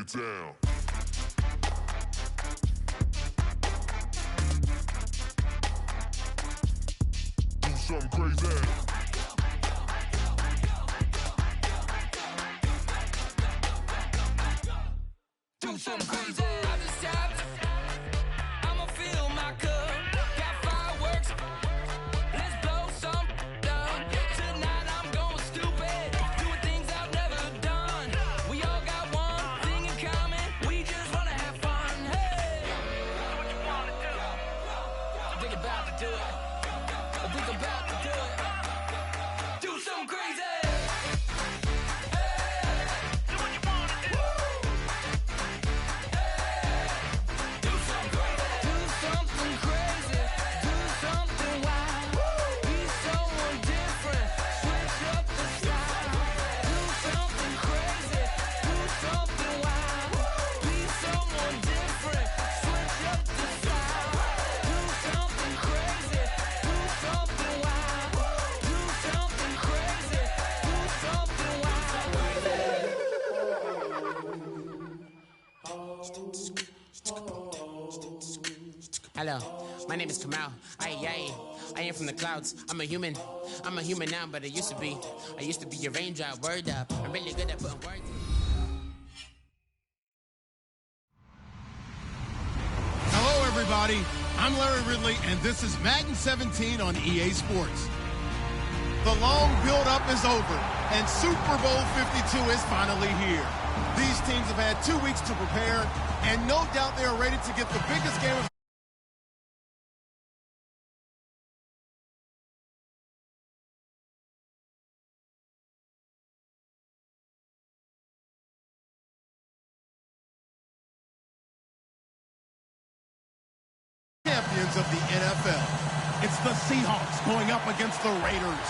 it down. Do something crazy. Do something crazy. I just tapped. I'ma fill my cup. Got fireworks. Let's blow some down. Tonight I'm going stupid. Doing things I've never done. We all got one thing in common. We just wanna have fun. Hey, what you wanna do? I think about to do it. I think I'm about to do it. Do something crazy. Hello, my name is Kamal. I am from the clouds. I'm a human now, but I used to be a raindrop. Word up, I'm really good at putting words. Hello, everybody. I'm Larry Ridley, and this is Madden 17 on EA Sports. The long build-up is over, and Super Bowl 52 is finally here. These teams have had 2 weeks to prepare, and no doubt they are ready to get the biggest game of champions of the NFL. It's the Seahawks going up against the Raiders.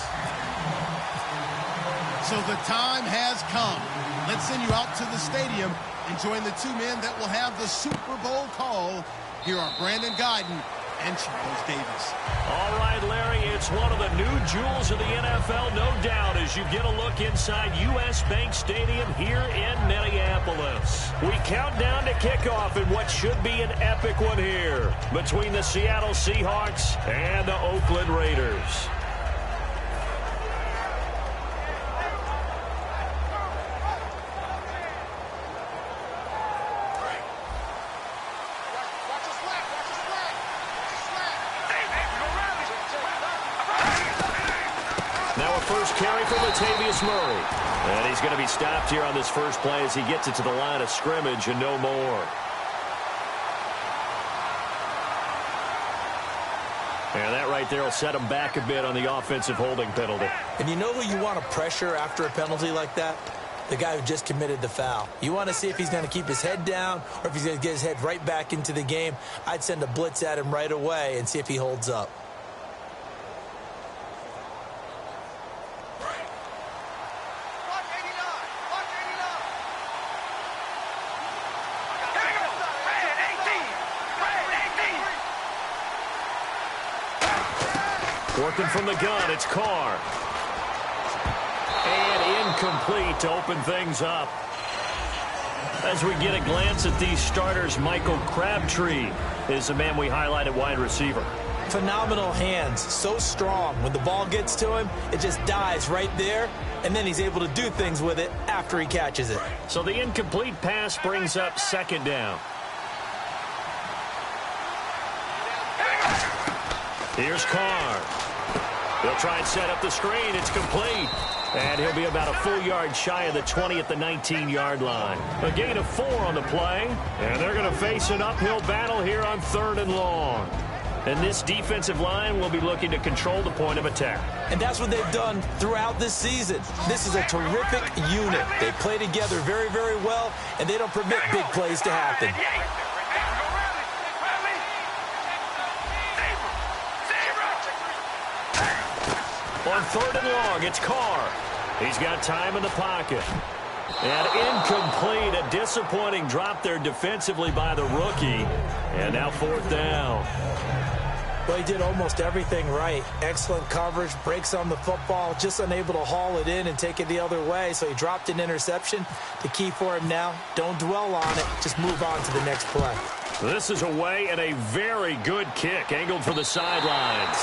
So the time has come. Let's send you out to the stadium and join the two men that will have the Super Bowl call. Here are Brandon Guyton and Charles Davis. All right, Larry, it's one of the new jewels of the NFL, no doubt, as you get a look inside U.S. Bank Stadium here in Minneapolis. We count down to kickoff in what should be an epic one here between the Seattle Seahawks and the Oakland Raiders. First carry from Latavius Murray. And he's going to be stopped here on this first play as he gets it to the line of scrimmage and no more. And that right there will set him back a bit on the offensive holding penalty. And you know who you want to pressure after a penalty like that? The guy who just committed the foul. You want to see if he's going to keep his head down or if he's going to get his head right back into the game. I'd send a blitz at him right away and see if he holds up. Working from the gun, it's Carr. And incomplete to open things up. As we get a glance at these starters, Michael Crabtree is the man we highlight at wide receiver. Phenomenal hands, so strong. When the ball gets to him, it just dies right there, and then he's able to do things with it after he catches it. So the incomplete pass brings up second down. Here's Carr. He'll try and set up the screen. It's complete. And he'll be about a full yard shy of the 20 at the 19-yard line. A gain of 4 on the play. And they're going to face an uphill battle here on 3rd and long. And this defensive line will be looking to control the point of attack. And that's what they've done throughout this season. This is a terrific unit. They play together very, very well, and they don't permit big plays to happen. On 3rd and long, it's Carr. He's got time in the pocket. And incomplete, a disappointing drop there defensively by the rookie. And now 4th down. Well, he did almost everything right. Excellent coverage, breaks on the football, just unable to haul it in and take it the other way, so he dropped an interception. The key for him now, don't dwell on it, just move on to the next play. This is away and a very good kick, angled for the sidelines.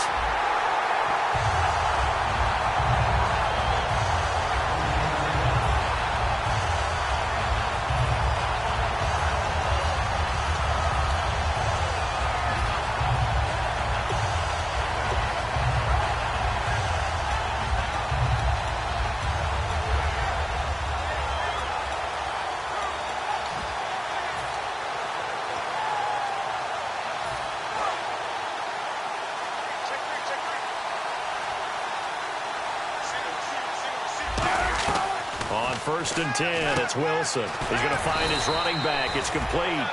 On 1st and 10, it's Wilson. He's going to find his running back. It's complete.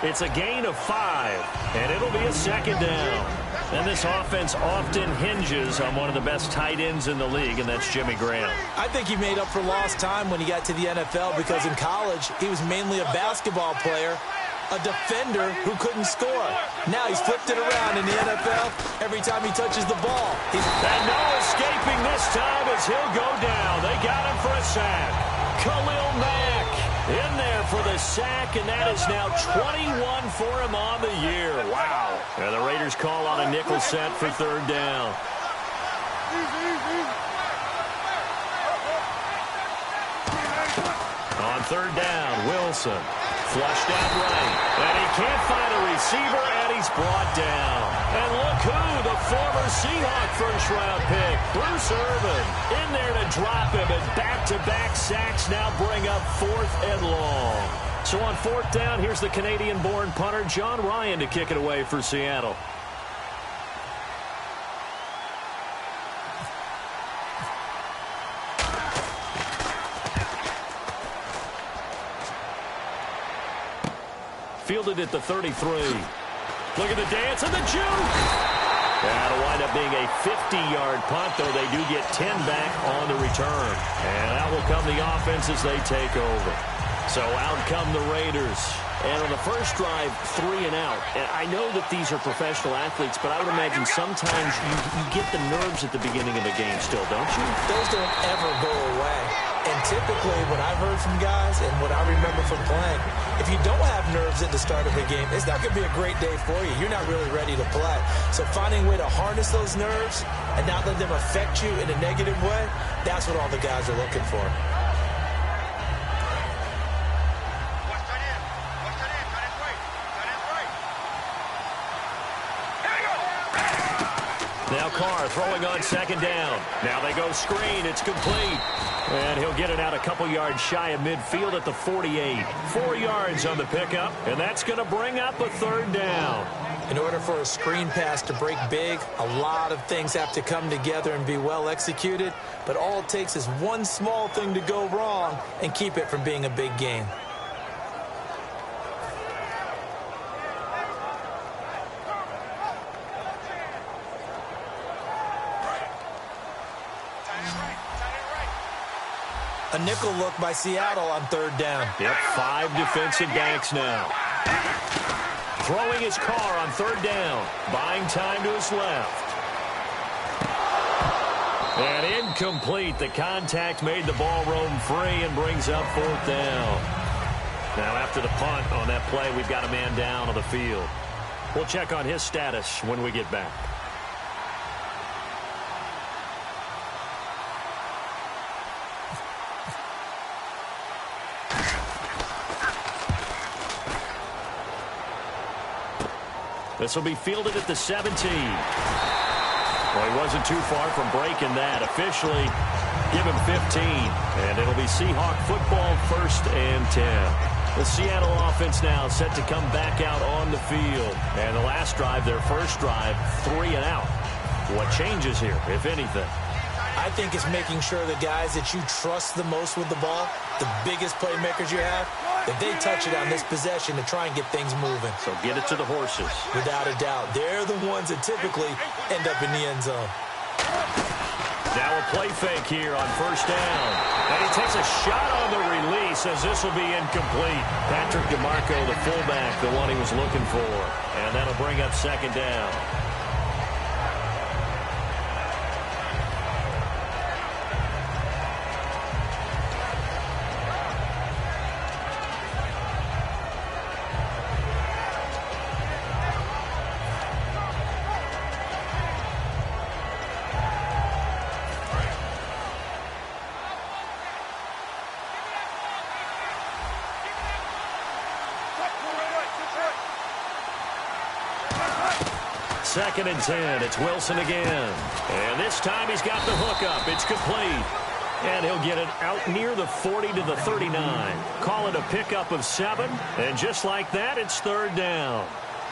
It's a gain of 5, and it'll be a 2nd down. And this offense often hinges on one of the best tight ends in the league, and that's Jimmy Graham. I think he made up for lost time when he got to the NFL because in college, he was mainly a basketball player, a defender who couldn't score. Now he's flipped it around in the NFL every time he touches the ball. And no escaping this time as he'll go down. They got him for a sack. Khalil Mack in there for the sack, and that is now 21 for him on the year. Wow. And the Raiders call on a nickel set for 3rd down. On 3rd down, Wilson. Flushed out right. And he can't find a receiver, and he's brought down. And look who, the former Seahawk first-round pick, Bruce Irvin, in there to drop him. And back-to-back sacks now bring up 4th and long. So on 4th down, here's the Canadian-born punter, John Ryan, to kick it away for Seattle. Fielded at the 33. Look at the dance and the juke. That'll wind up being a 50-yard punt, though they do get 10 back on the return. And out will come the offense as they take over. So out come the Raiders. And on the first drive, 3 and out. And I know that these are professional athletes, but I would imagine sometimes you get the nerves at the beginning of a game still, don't you? Those don't ever go away. And typically, what I've heard from guys and what I remember from playing, if you don't have nerves at the start of a game, it's not going to be a great day for you. You're not really ready to play. So finding a way to harness those nerves and not let them affect you in a negative way, that's what all the guys are looking for. Now Carr throwing on 2nd down. Now they go screen. It's complete. And he'll get it out a couple yards shy of midfield at the 48. 4 yards on the pickup, and that's going to bring up a 3rd down. In order for a screen pass to break big, a lot of things have to come together and be well executed. But all it takes is one small thing to go wrong and keep it from being a big game. A nickel look by Seattle on 3rd down. Yep, 5 defensive backs now. Throwing his Carr on 3rd down. Buying time to his left. And incomplete. The contact made the ball roam free and brings up 4th down. Now after the punt on that play, we've got a man down on the field. We'll check on his status when we get back. This will be fielded at the 17. Well, he wasn't too far from breaking that. Officially, give him 15. And it'll be Seahawk football, 1st and 10. The Seattle offense now set to come back out on the field. And the last drive, their first drive, 3 and out. What changes here, if anything? I think it's making sure the guys that you trust the most with the ball, the biggest playmakers you have, that they touch it on this possession to try and get things moving. So get it to the horses. Without a doubt. They're the ones that typically end up in the end zone. Now a play fake here on 1st down. And he takes a shot on the release as this will be incomplete. Patrick DeMarco, the fullback, the one he was looking for. And that'll bring up 2nd down. 2nd and 10. It's Wilson again. And this time he's got the hook up. It's complete. And he'll get it out near the 40 to the 39. Call it a pickup of 7. And just like that, it's 3rd down.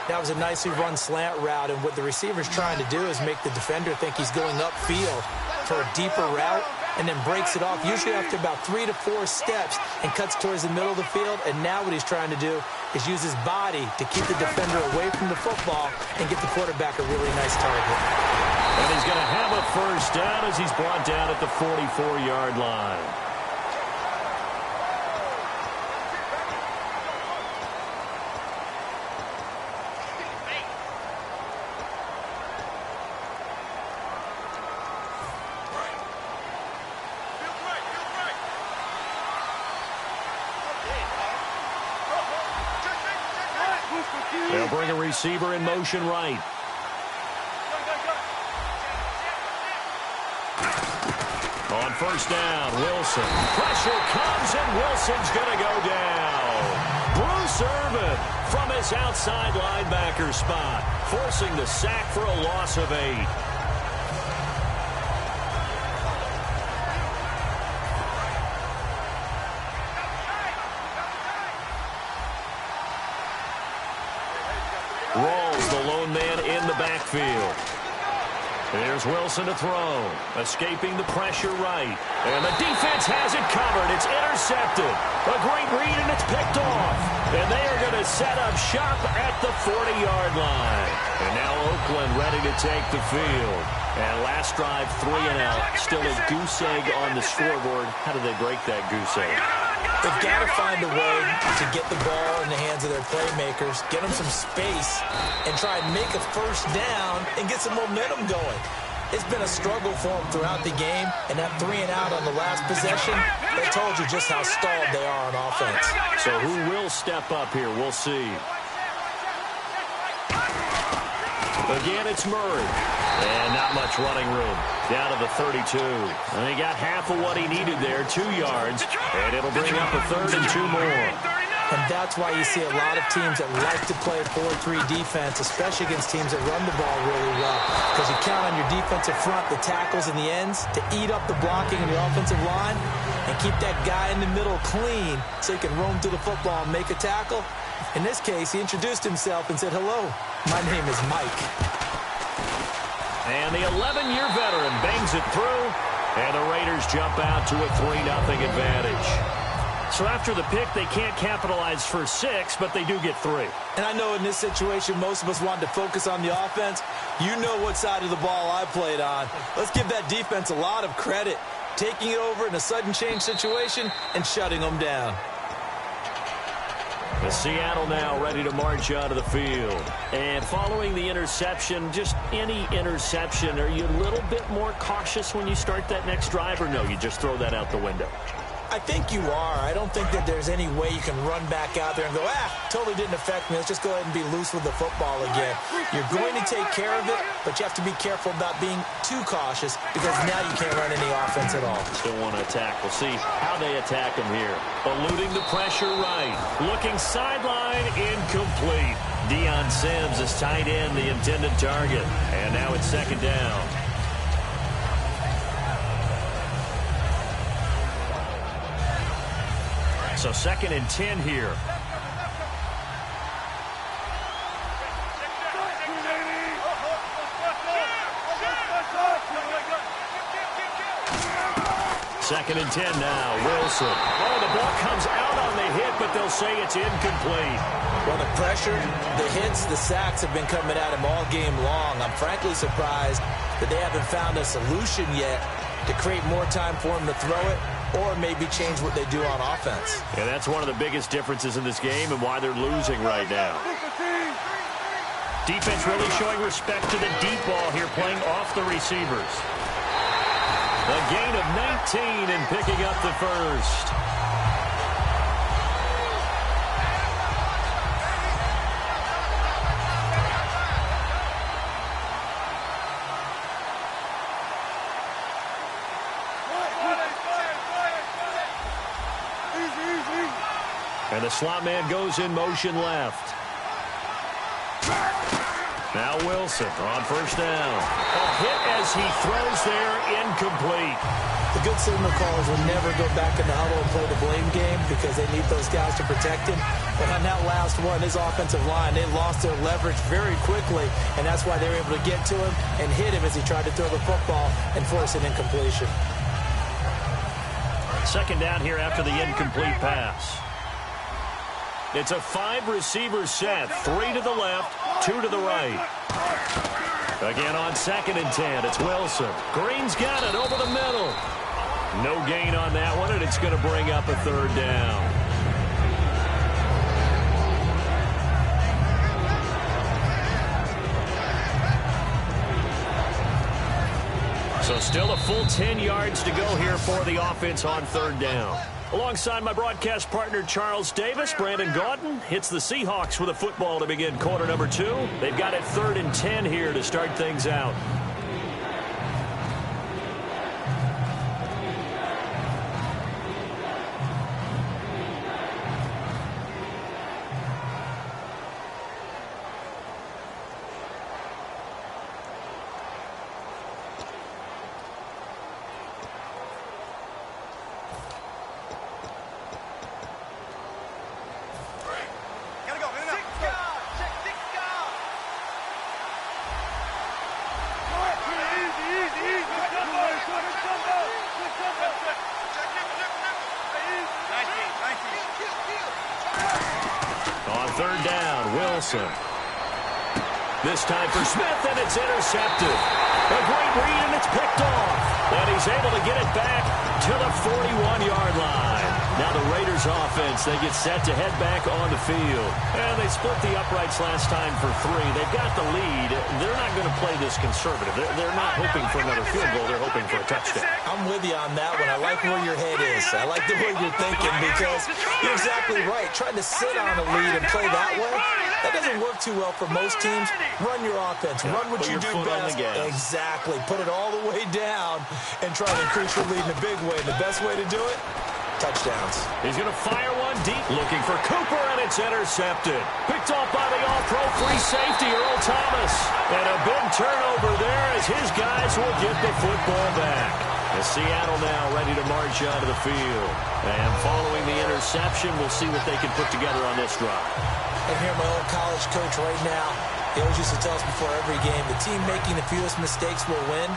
That was a nicely run slant route, and what the receiver's trying to do is make the defender think he's going upfield for a deeper route, and then breaks it off, usually after about 3 to 4 steps, and cuts towards the middle of the field. And now what he's trying to do is use his body to keep the defender away from the football and get the quarterback a really nice target. And he's going to have a 1st down as he's brought down at the 44-yard line. They'll bring a receiver in motion right. On 1st down, Wilson. Pressure comes, and Wilson's going to go down. Bruce Irvin from his outside linebacker spot, forcing the sack for a loss of 8. Rolls the lone man in the backfield. Here's Wilson to throw. Escaping the pressure right. And the defense has it covered. It's intercepted. A great read, and it's picked off. And they are going to set up shop at the 40-yard line. And now Oakland ready to take the field. And last drive, 3 and out. Still a goose egg on the scoreboard. How did they break that goose egg? They've got to find a way to get the ball in the hands of their playmakers, get them some space, and try and make a 1st down and get some momentum going. It's been a struggle for them throughout the game, and that 3 and out on the last possession, that told you just how stalled they are on offense. So who will step up here? We'll see. Again, it's Murray. And not much running room. Down to the 32. And he got half of what he needed there, 2 yards. And it'll bring up a 3rd and 2 more. And that's why you see a lot of teams that like to play 4-3 defense, especially against teams that run the ball really well. Because you count on your defensive front, the tackles and the ends, to eat up the blocking in your offensive line and keep that guy in the middle clean so he can roam through the football and make a tackle. In this case, he introduced himself and said, "Hello, my name is Mike." And the 11-year veteran bangs it through, and the Raiders jump out to a 3-0 advantage. So after the pick, they can't capitalize for 6, but they do get 3. And I know in this situation, most of us wanted to focus on the offense. You know what side of the ball I played on. Let's give that defense a lot of credit, taking it over in a sudden change situation and shutting them down. The Seattle now ready to march out of the field. And following the interception, just any interception, are you a little bit more cautious when you start that next drive, or no, you just throw that out the window? I think you are. I don't think that there's any way you can run back out there and go, totally didn't affect me. Let's just go ahead and be loose with the football again. You're going to take care of it, but you have to be careful about being too cautious because now you can't run any offense at all. Still want to attack. We'll see how they attack him here. Eluding the pressure right. Looking sideline, incomplete. Deion Sims is tight end, the intended target. And now it's 2nd down. So 2nd and 10 here. Second and 10 now. Wilson. Oh, the ball comes out on the hit, but they'll say it's incomplete. Well, the pressure, the hits, the sacks have been coming at him all game long. I'm frankly surprised that they haven't found a solution yet to create more time for him to throw it, or maybe change what they do on offense. Yeah, that's one of the biggest differences in this game and why they're losing right now. Defense really showing respect to the deep ball here, playing off the receivers. A gain of 19 and picking up the 1st. And the slot man goes in motion left. Now Wilson on first down. A hit as he throws there, incomplete. The good signal callers will never go back in the huddle and play the blame game because they need those guys to protect him. But on that last one, his offensive line, they lost their leverage very quickly, and that's why they were able to get to him and hit him as he tried to throw the football and force an incompletion. Second down here after the incomplete pass. It's a 5-receiver set, 3 to the left, 2 to the right. Again on 2nd and 10, it's Wilson. Green's got it over the middle. No gain on that one, and it's going to bring up a 3rd down. So still a full 10 yards to go here for the offense on 3rd down. Alongside my broadcast partner, Charles Davis, Brandon Gaudin hits the Seahawks with a football to begin quarter number 2. They've got it 3rd and 10 here to start things out. On 3rd down, Wilson. This time for Smith, and it's intercepted. A great read, and it's picked off. And he's able to get it back to the 41-yard line. Now the Raiders offense, they get set to head back on the field. And they split the uprights last time for 3. They've got the lead. They're not going to play this conservative. They're not hoping for another field goal. They're hoping for a touchdown. I'm with you on that one. I like where your head is. I like the way you're thinking because you're exactly right. Trying to sit on a lead and play that way, that doesn't work too well for most teams. Run your offense. Run what you do best. Exactly. Put it all the way down and try to increase your lead in a big way. And the best way to do it, touchdowns. He's going to fire one deep, looking for Cooper, and it's intercepted. Picked off by the all-pro free safety, Earl Thomas. And a big turnover there as his guys will get the football back. As Seattle now ready to march onto the field. And following the interception, we'll see what they can put together on this drive. And here my old college coach right now, he always used to tell us before every game, the team making the fewest mistakes will win.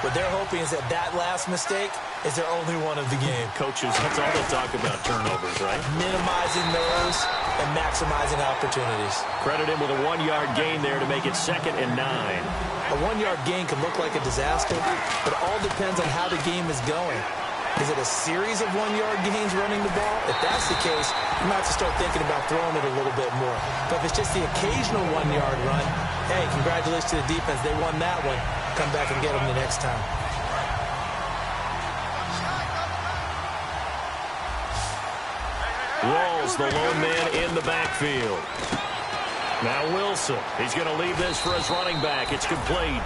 What they're hoping is that that last mistake is their only one of the game. Coaches, that's all they talk about, turnovers, right? Minimizing those and maximizing opportunities. Credit him with a 1-yard gain there to make it 2nd and 9. A 1-yard gain can look like a disaster, but it all depends on how the game is going. Is it a series of 1-yard gains running the ball? If that's the case, you might have to start thinking about throwing it a little bit more. But if it's just the occasional 1-yard run, hey, congratulations to the defense. They won that one. Come back and get them the next time. Rawls, the lone man in the backfield. Now Wilson. He's going to leave this for his running back. It's complete.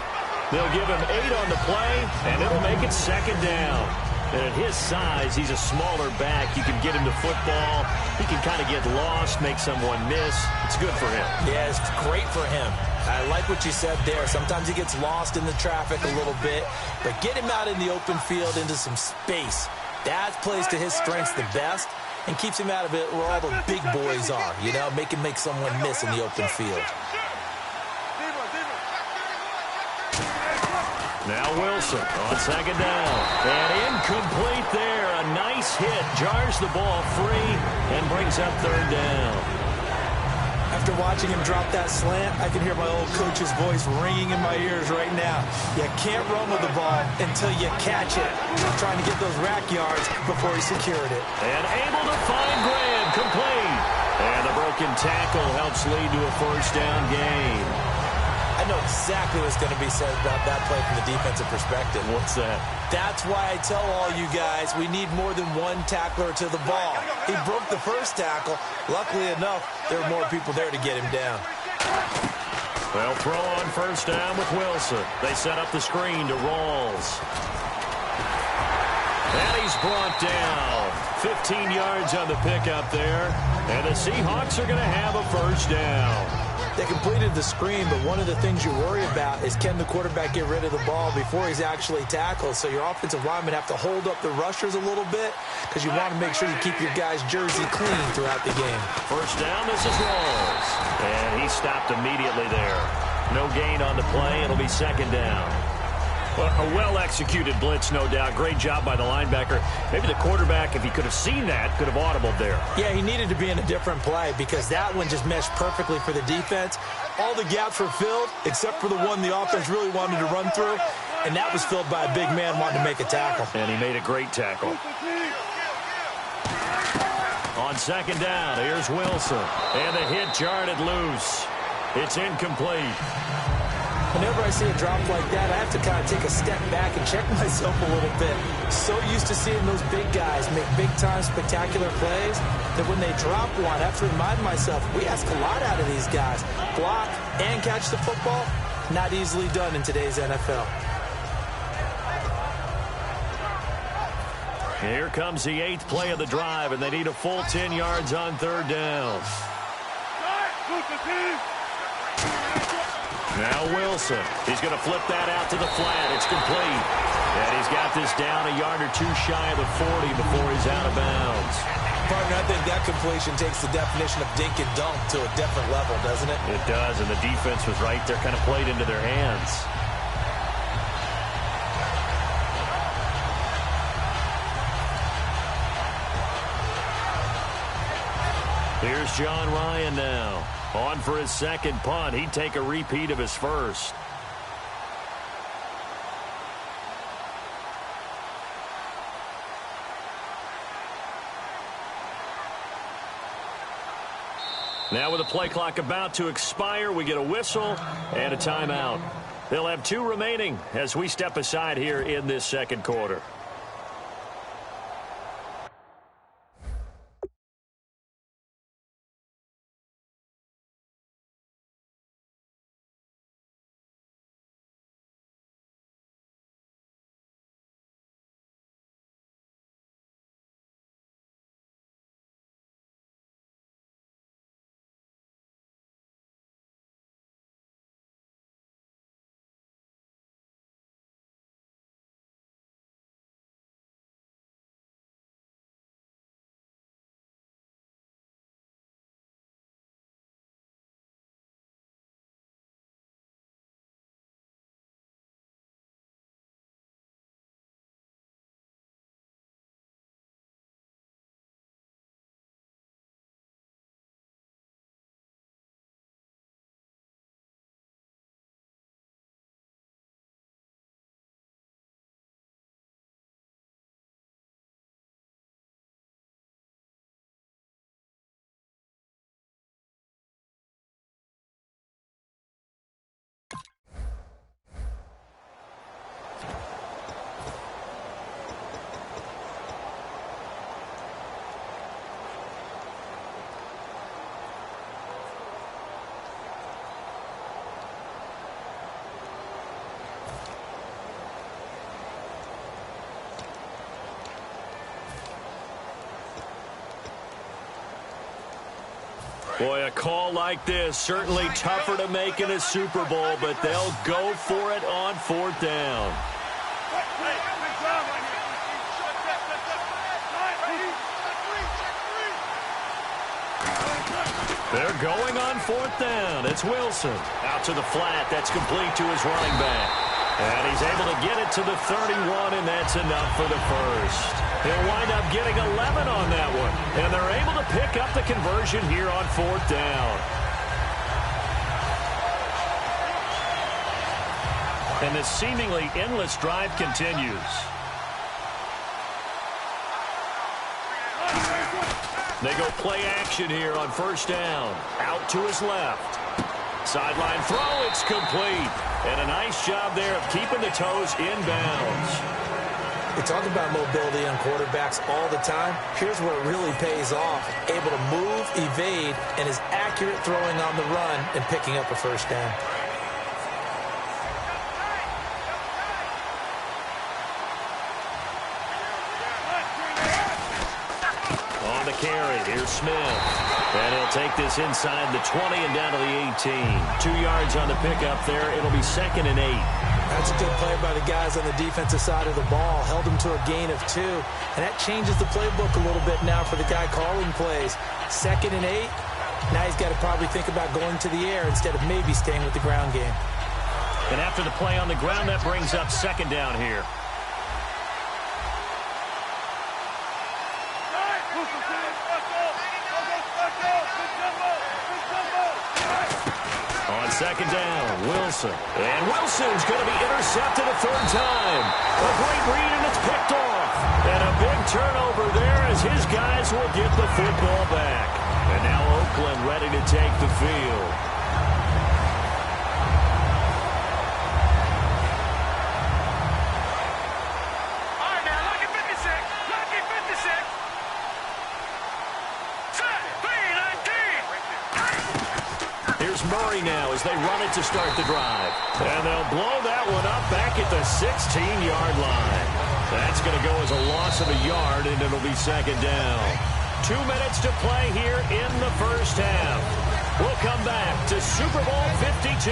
They'll give him 8 on the play, and it'll make it 2nd down. And at his size, he's a smaller back. You can get him to football. He can kind of get lost, make someone miss. It's good for him. Yeah, it's great for him. I like what you said there. Sometimes he gets lost in the traffic a little bit, but get him out in the open field into some space. That plays to his strengths the best and keeps him out of it where all the big boys are, you know, make him make someone miss in the open field. Now Wilson on 2nd down. And incomplete there. A nice hit. Jars the ball free and brings up 3rd down. After watching him drop that slant, I can hear my old coach's voice ringing in my ears right now. You can't run with the ball until you catch it. Trying to get those rack yards before he secured it. And able to find Graham. Complete. And the broken tackle helps lead to a 1st down gain. I know exactly what's going to be said about that play from the defensive perspective. What's that? That's why I tell all you guys we need more than one tackler to the ball. He broke the first tackle. Luckily enough, there were more people there to get him down. Well, throw on 1st down with Wilson. They set up the screen to Rawls. And he's brought down. 15 yards on the pickup there. And the Seahawks are going to have a 1st down. They completed the screen, but one of the things you worry about is can the quarterback get rid of the ball before he's actually tackled? So your offensive linemen have to hold up the rushers a little bit because you want to make sure you keep your guy's jersey clean throughout the game. First down, this is Rawls. And he stopped immediately there. No gain on the play. It'll be second down. Well, a well-executed blitz, no doubt. Great job by the linebacker. Maybe the quarterback, if he could have seen that, could have audibled there. Yeah, he needed to be in a different play because that one just meshed perfectly for the defense. All the gaps were filled except for the one the offense really wanted to run through, and that was filled by a big man wanting to make a tackle. And he made a great tackle. On second down, here's Wilson. And the hit jarred it loose. It's incomplete. Whenever I see a drop like that, I have to kind of take a step back and check myself a little bit. So used to seeing those big guys make big-time spectacular plays that when they drop one, I have to remind myself, we ask a lot out of these guys. Block and catch the football, not easily done in today's NFL. Here comes the 8th play of the drive, and they need a full 10 yards on third down. Now Wilson. He's going to flip that out to the flat. It's complete. And he's got this down a yard or two shy of the 40 before he's out of bounds. Partner, I think that completion takes the definition of dink and dunk to a different level, doesn't it? It does, and the defense was right there, kind of played into their hands. Here's John Ryan now. On for his second punt. He'd take a repeat of his first. Now with the play clock about to expire, we get a whistle and a timeout. They'll have 2 remaining as we step aside here in this second quarter. Boy, a call like this, certainly tougher to make in a Super Bowl, but they'll go for it on 4th down. They're going on 4th down. It's Wilson. Out to the flat. That's complete to his running back. And he's able to get it to the 31, and that's enough for the first. He'll wind up getting 11 on that one. And they're able to pick up the conversion here on 4th down. And this seemingly endless drive continues. They go play action here on 1st down. Out to his left. Sideline throw, it's complete. And a nice job there of keeping the toes in bounds. We talk about mobility on quarterbacks all the time. Here's where it really pays off. Able to move, evade, and is accurate throwing on the run and picking up a 1st down. On the the carry. Here's Smith. And he'll take this inside the 20 and down to the 18. 2 yards on the pickup there. It'll be 2nd and 8. That's a good play by the guys on the defensive side of the ball. Held them to a gain of 2. And that changes the playbook a little bit now for the guy calling plays. 2nd and 8. Now he's got to probably think about going to the air instead of maybe staying with the ground game. And after the play on the ground, that brings up 2nd down here. On 2nd down, Wilson. And Wilson's going to be intercepted a 3rd time. A great read, and it's picked off. And a big turnover there as his guys will get the football back. And now Oakland ready to take the field. Murray now as they run it to start the drive. And they'll blow that one up back at the 16-yard line. That's going to go as a loss of a yard, and it'll be 2nd down. 2 minutes to play here in the first half. We'll come back to Super Bowl 52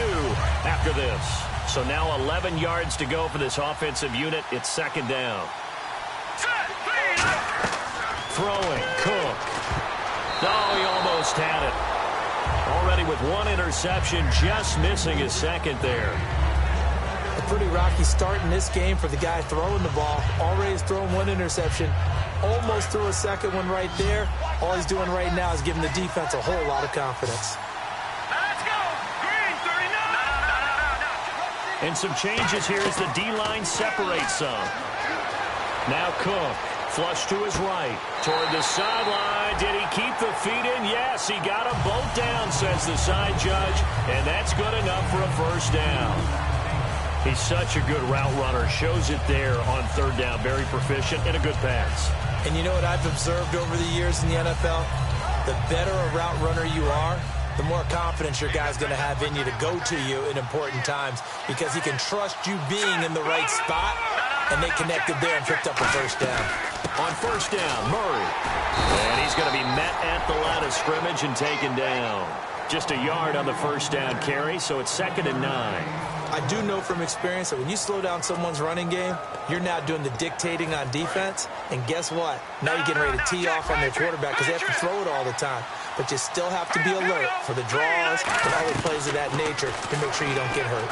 after this. So now 11 yards to go for this offensive unit. It's 2nd down. Throwing, Cook. Oh, he almost had it. Already with 1 interception, just missing his 2nd there. A pretty rocky start in this game for the guy throwing the ball. Already has thrown 1 interception. Almost threw a 2nd one right there. All he's doing right now is giving the defense a whole lot of confidence. Let's go! Green, 39! And some changes here as the D-line separates some. Now Cook. Flush to his right, toward the sideline. Did he keep the feet in? Yes, he got them both down, says the side judge, and that's good enough for a 1st down. He's such a good route runner. Shows it there on 3rd down. Very proficient and a good pass. And you know what I've observed over the years in the NFL? The better a route runner you are, the more confidence your guy's going to have in you to go to you in important times because he can trust you being in the right spot, and they connected there and picked up a 1st down. On 1st down, Murray. And he's going to be met at the line of scrimmage and taken down. Just a yard on the 1st down carry, so it's 2nd and 9. I do know from experience that when you slow down someone's running game, you're now doing the dictating on defense. And guess what? Now you're getting ready to tee off on their quarterback because they have to throw it all the time. But you still have to be alert for the draws and other plays of that nature to make sure you don't get hurt.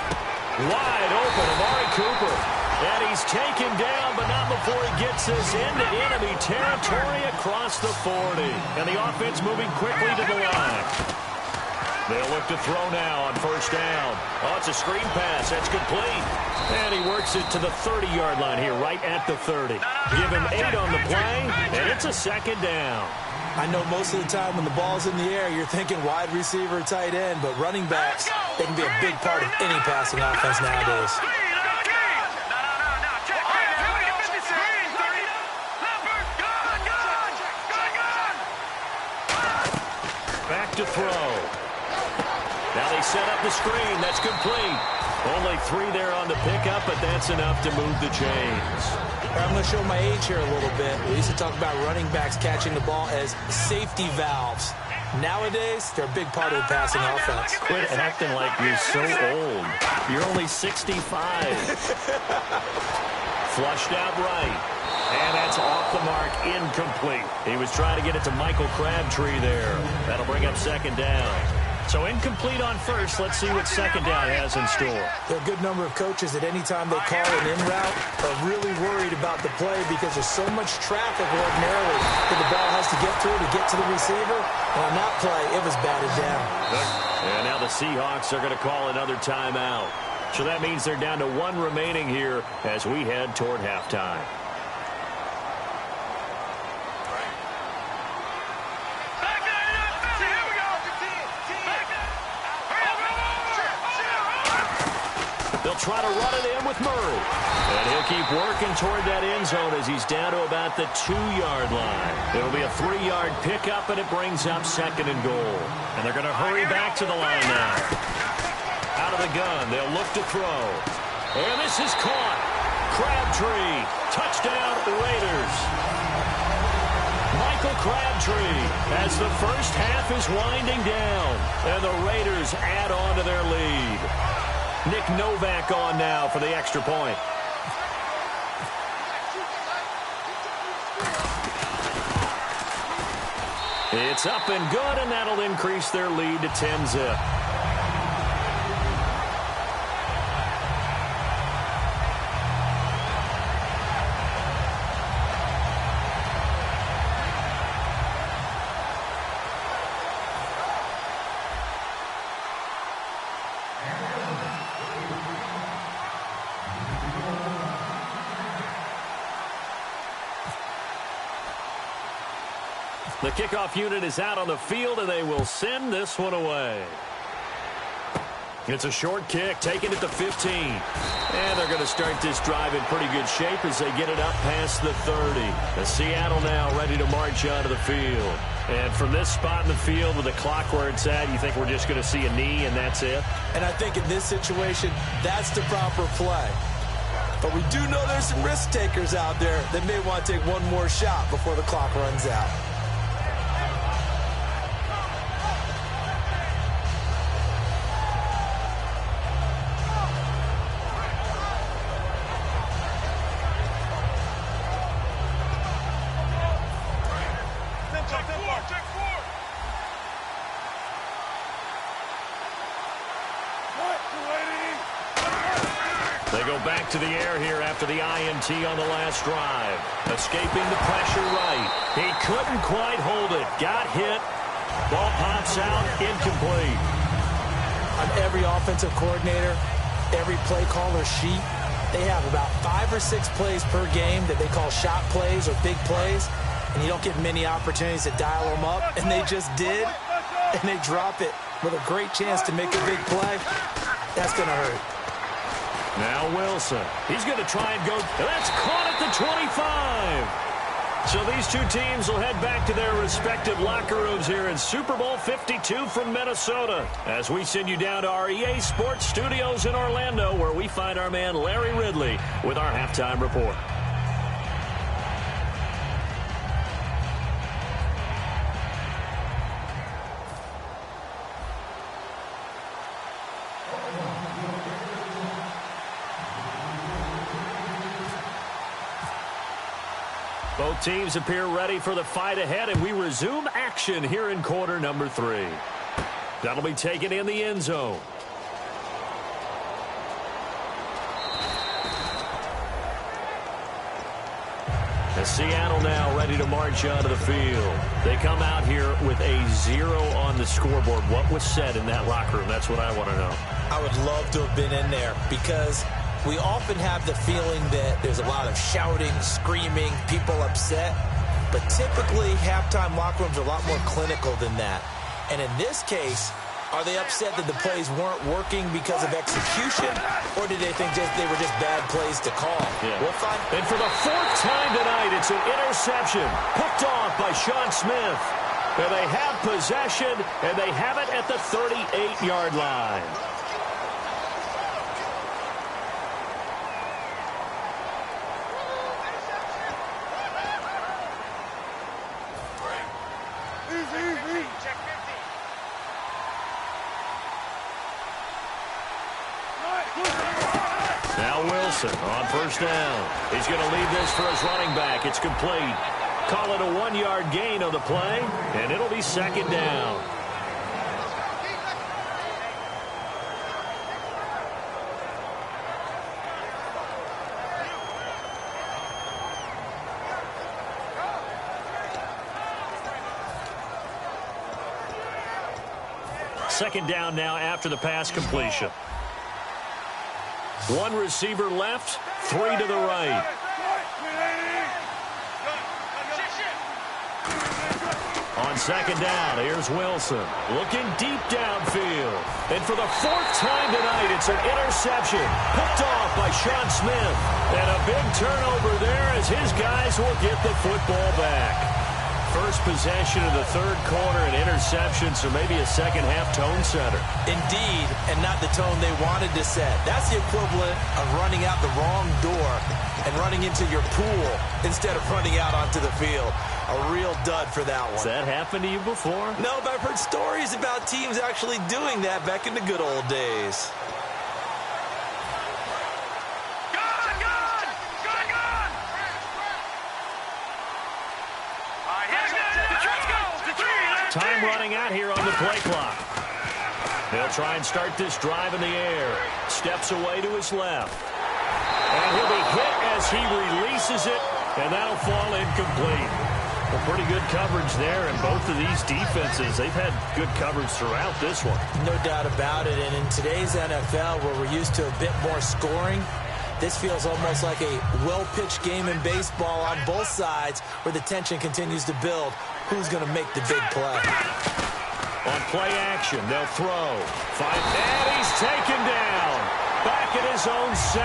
Wide open, Amari Cooper. And he's taken down, but not before he gets this into enemy territory across the 40. And the offense moving quickly to the line. They'll look to throw now on 1st down. Oh, it's a screen pass. That's complete. And he works it to the 30-yard line here, right at the 30. Give him 8 on the play, and it's a 2nd down. I know most of the time when the ball's in the air, you're thinking wide receiver, tight end, but running backs, they can be a big part of any passing offense nowadays. Back to throw. Now they set up the screen. That's complete. Only 3 there on the pickup, but that's enough to move the chains. I'm going to show my age here a little bit. We used to talk about running backs catching the ball as safety valves. Nowadays, they're a big part of the passing offense. Quit acting like you're so old. You're only 65. Flushed out right. And that's off the mark, incomplete. He was trying to get it to Michael Crabtree there. That'll bring up 2nd down. So incomplete on 1st. Let's see what 2nd down has in store. There are a good number of coaches that any time they call an in route are really worried about the play because there's so much traffic ordinarily that the ball has to get through to get to the receiver. And on that play, it was batted down. And now the Seahawks are going to call another timeout. So that means they're down to 1 remaining here as we head toward halftime. They'll try to run it in with Murray. And he'll keep working toward that end zone as he's down to about the 2-yard line. It'll be a 3-yard pickup, and it brings up 2nd and goal. And they're going to hurry back to the line now. Out of the gun, they'll look to throw. And this is caught. Crabtree, touchdown Raiders. Michael Crabtree as the first half is winding down, and the Raiders add on to their lead. Nick Novak on now for the extra point. It's up and good, and that'll increase their lead to 10-zip. The kickoff unit is out on the field, and they will send this one away. It's a short kick, taken at the 15. And they're going to start this drive in pretty good shape as they get it up past the 30. And Seattle now ready to march onto the field. And from this spot in the field with the clock where it's at, you think we're just going to see a knee and that's it? And I think in this situation, that's the proper play. But we do know there's some risk takers out there that may want to take one more shot before the clock runs out. They go back to the air here after the INT on the last drive. Escaping the pressure right. He couldn't quite hold it. Got hit. Ball pops out. Incomplete. On every offensive coordinator, every play caller sheet, they have about 5 or 6 plays per game that they call shot plays or big plays, and you don't get many opportunities to dial them up, and they just did, and they drop it with a great chance to make a big play. That's going to hurt. Now Wilson. He's going to try and go. That's caught at the 25. So these two teams will head back to their respective locker rooms here in Super Bowl 52 from Minnesota, as we send you down to our EA Sports studios in Orlando, where we find our man Larry Ridley with our halftime report. Both teams appear ready for the fight ahead, and we resume action here in quarter number 3. That'll be taken in the end zone. And Seattle now ready to march onto the field. They come out here with a 0 on the scoreboard. What was said in that locker room? That's what I want to know. I would love to have been in there because we often have the feeling that there's a lot of shouting, screaming, people upset. But typically, halftime locker rooms are a lot more clinical than that. And in this case, are they upset that the plays weren't working because of execution? Or did they think they were just bad plays to call? Yeah. We'll find. And for the 4th time tonight, it's an interception. Picked off by Sean Smith. And they have possession, and they have it at the 38-yard line. Now Wilson on first down. He's going to leave this for his running back. It's complete. Call it a 1-yard gain on the play, and it'll be 2nd down. Second down now after the pass completion. 1 receiver left, 3 to the right. On second down, here's Wilson. Looking deep downfield. And for the 4th time tonight, it's an interception. Picked off by Sean Smith. And a big turnover there as his guys will get the football back. first possession of the third quarter, an interception, so maybe a second-half tone setter. Indeed, and not the tone they wanted to set. That's the equivalent of running out the wrong door and running into your pool instead of running out onto the field. A real dud for that one. Has that happened to you before? No, but I've heard stories about teams actually doing that back in the good old days. Time running out here on the play clock. They'll try and start this drive in the air. Steps away to his left. And he'll be hit as he releases it, and that'll fall incomplete. Well, pretty good coverage there, and both of these defenses, they've had good coverage throughout this one. No doubt about it, and in today's NFL, where we're used to a bit more scoring, this feels almost like a well-pitched game in baseball on both sides where the tension continues to build. Who's going to make the big play? On play action, they'll throw. And he's taken down. Back at his own 7.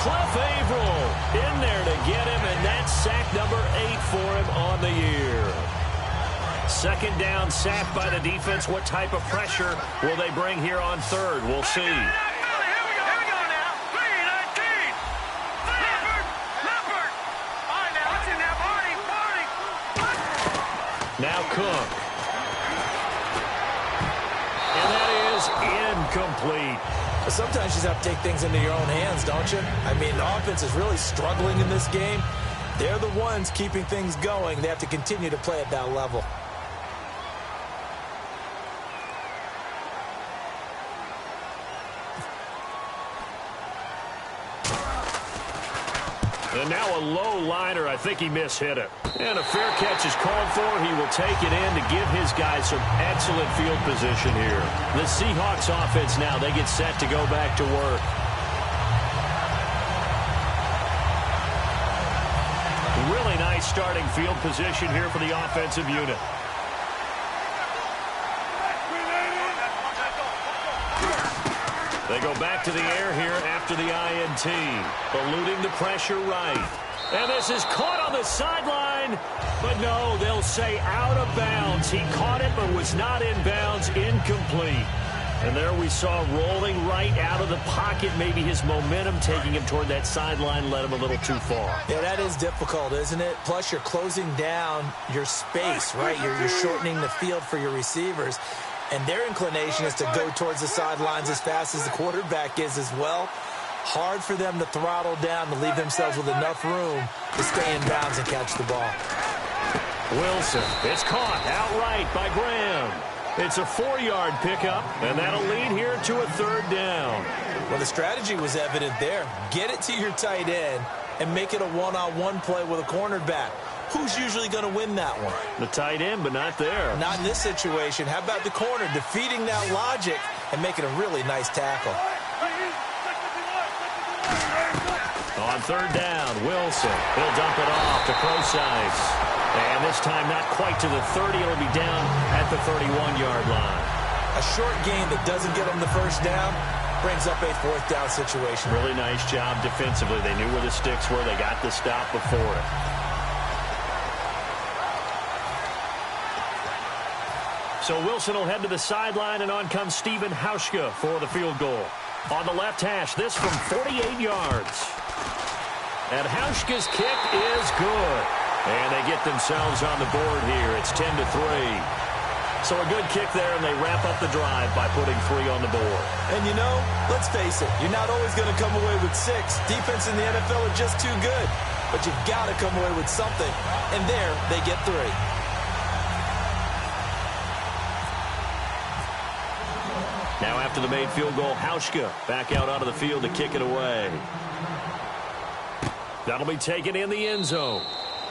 Cliff Averill in there to get him, and that's sack number 8 for him on the year. Second down sack by the defense. What type of pressure will they bring here on third? We'll see. Now Cook. And that is incomplete. Sometimes you just have to take things into your own hands, don't you? I mean, the offense is really struggling in this game. They're the ones keeping things going. They have to continue to play at that level. And now a low liner. I think he mishit it. And a fair catch is called for. He will take it in to give his guys some excellent field position here. The Seahawks offense now, they get set to go back to work. Really nice starting field position here for the offensive unit. They go back to the air here after the INT. Eluding the pressure right. And this is caught on the sideline. But no, they'll say out of bounds. He caught it but was not in bounds. Incomplete. And there we saw rolling right out of the pocket. Maybe his momentum taking him toward that sideline led him a little too far. Yeah, that is difficult, isn't it? Plus, you're closing down your space, right? You're shortening the field for your receivers. And their inclination is to go towards the sidelines as fast as the quarterback is as well. Hard for them to throttle down to leave themselves with enough room to stay in bounds and catch the ball. Wilson, it's caught outright by Graham. It's a 4-yard pickup, and that'll lead here to a third down. Well, the strategy was evident there. Get it to your tight end and make it a one-on-one play with a cornerback. Who's usually going to win that one? The tight end, but not there. Not in this situation. How about the corner defeating that logic and making a really nice tackle? On third down, Wilson. He'll dump it off to Procise. And this time not quite to the 30. It'll be down at the 31-yard line. A short game that doesn't get them the first down brings up a fourth down situation. Really nice job defensively. They knew where the sticks were. They got the stop before it. So Wilson will head to the sideline, and on comes Stephen Hauschka for the field goal. On the left hash, this from 48 yards. And Hauschka's kick is good. And they get themselves on the board here. It's 10-3. So a good kick there, and they wrap up the drive by putting 3 on the board. And you know, let's face it, you're not always going to come away with 6. Defense in the NFL are just too good. But you've got to come away with something. And there, they get 3. Now after the made field goal, Hauschka back out onto the field to kick it away. That'll be taken in the end zone.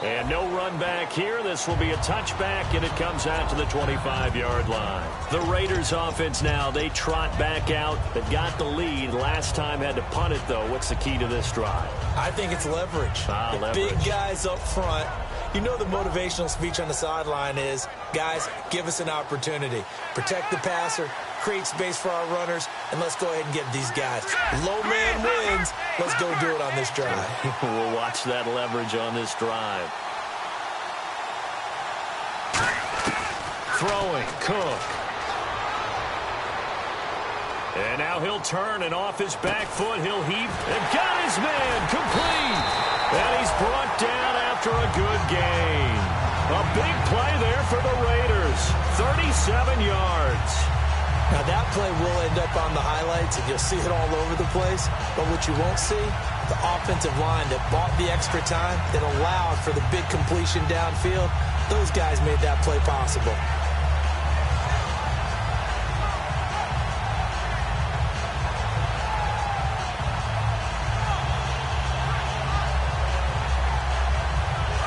And no run back here. This will be a touchback, and it comes out to the 25-yard line. The Raiders offense now, they trot back out. They got the lead. Last time had to punt it, though. What's the key to this drive? I think it's leverage. Leverage. Big guys up front. You know the motivational speech on the sideline is, guys, give us an opportunity. Protect the passer, create space for our runners, and let's go ahead and get these guys. Low man wins. Let's go do it on this drive. We'll watch that leverage on this drive. throwing, Cook. And now he'll turn, and off his back foot, he'll heave, and got his man, complete. And he's brought down after a good gain. A big play there for the Raiders, 37 yards. Now that play will end up on the highlights, and you'll see it all over the place. But what you won't see, the offensive line that bought the extra time, that allowed for the big completion downfield, those guys made that play possible.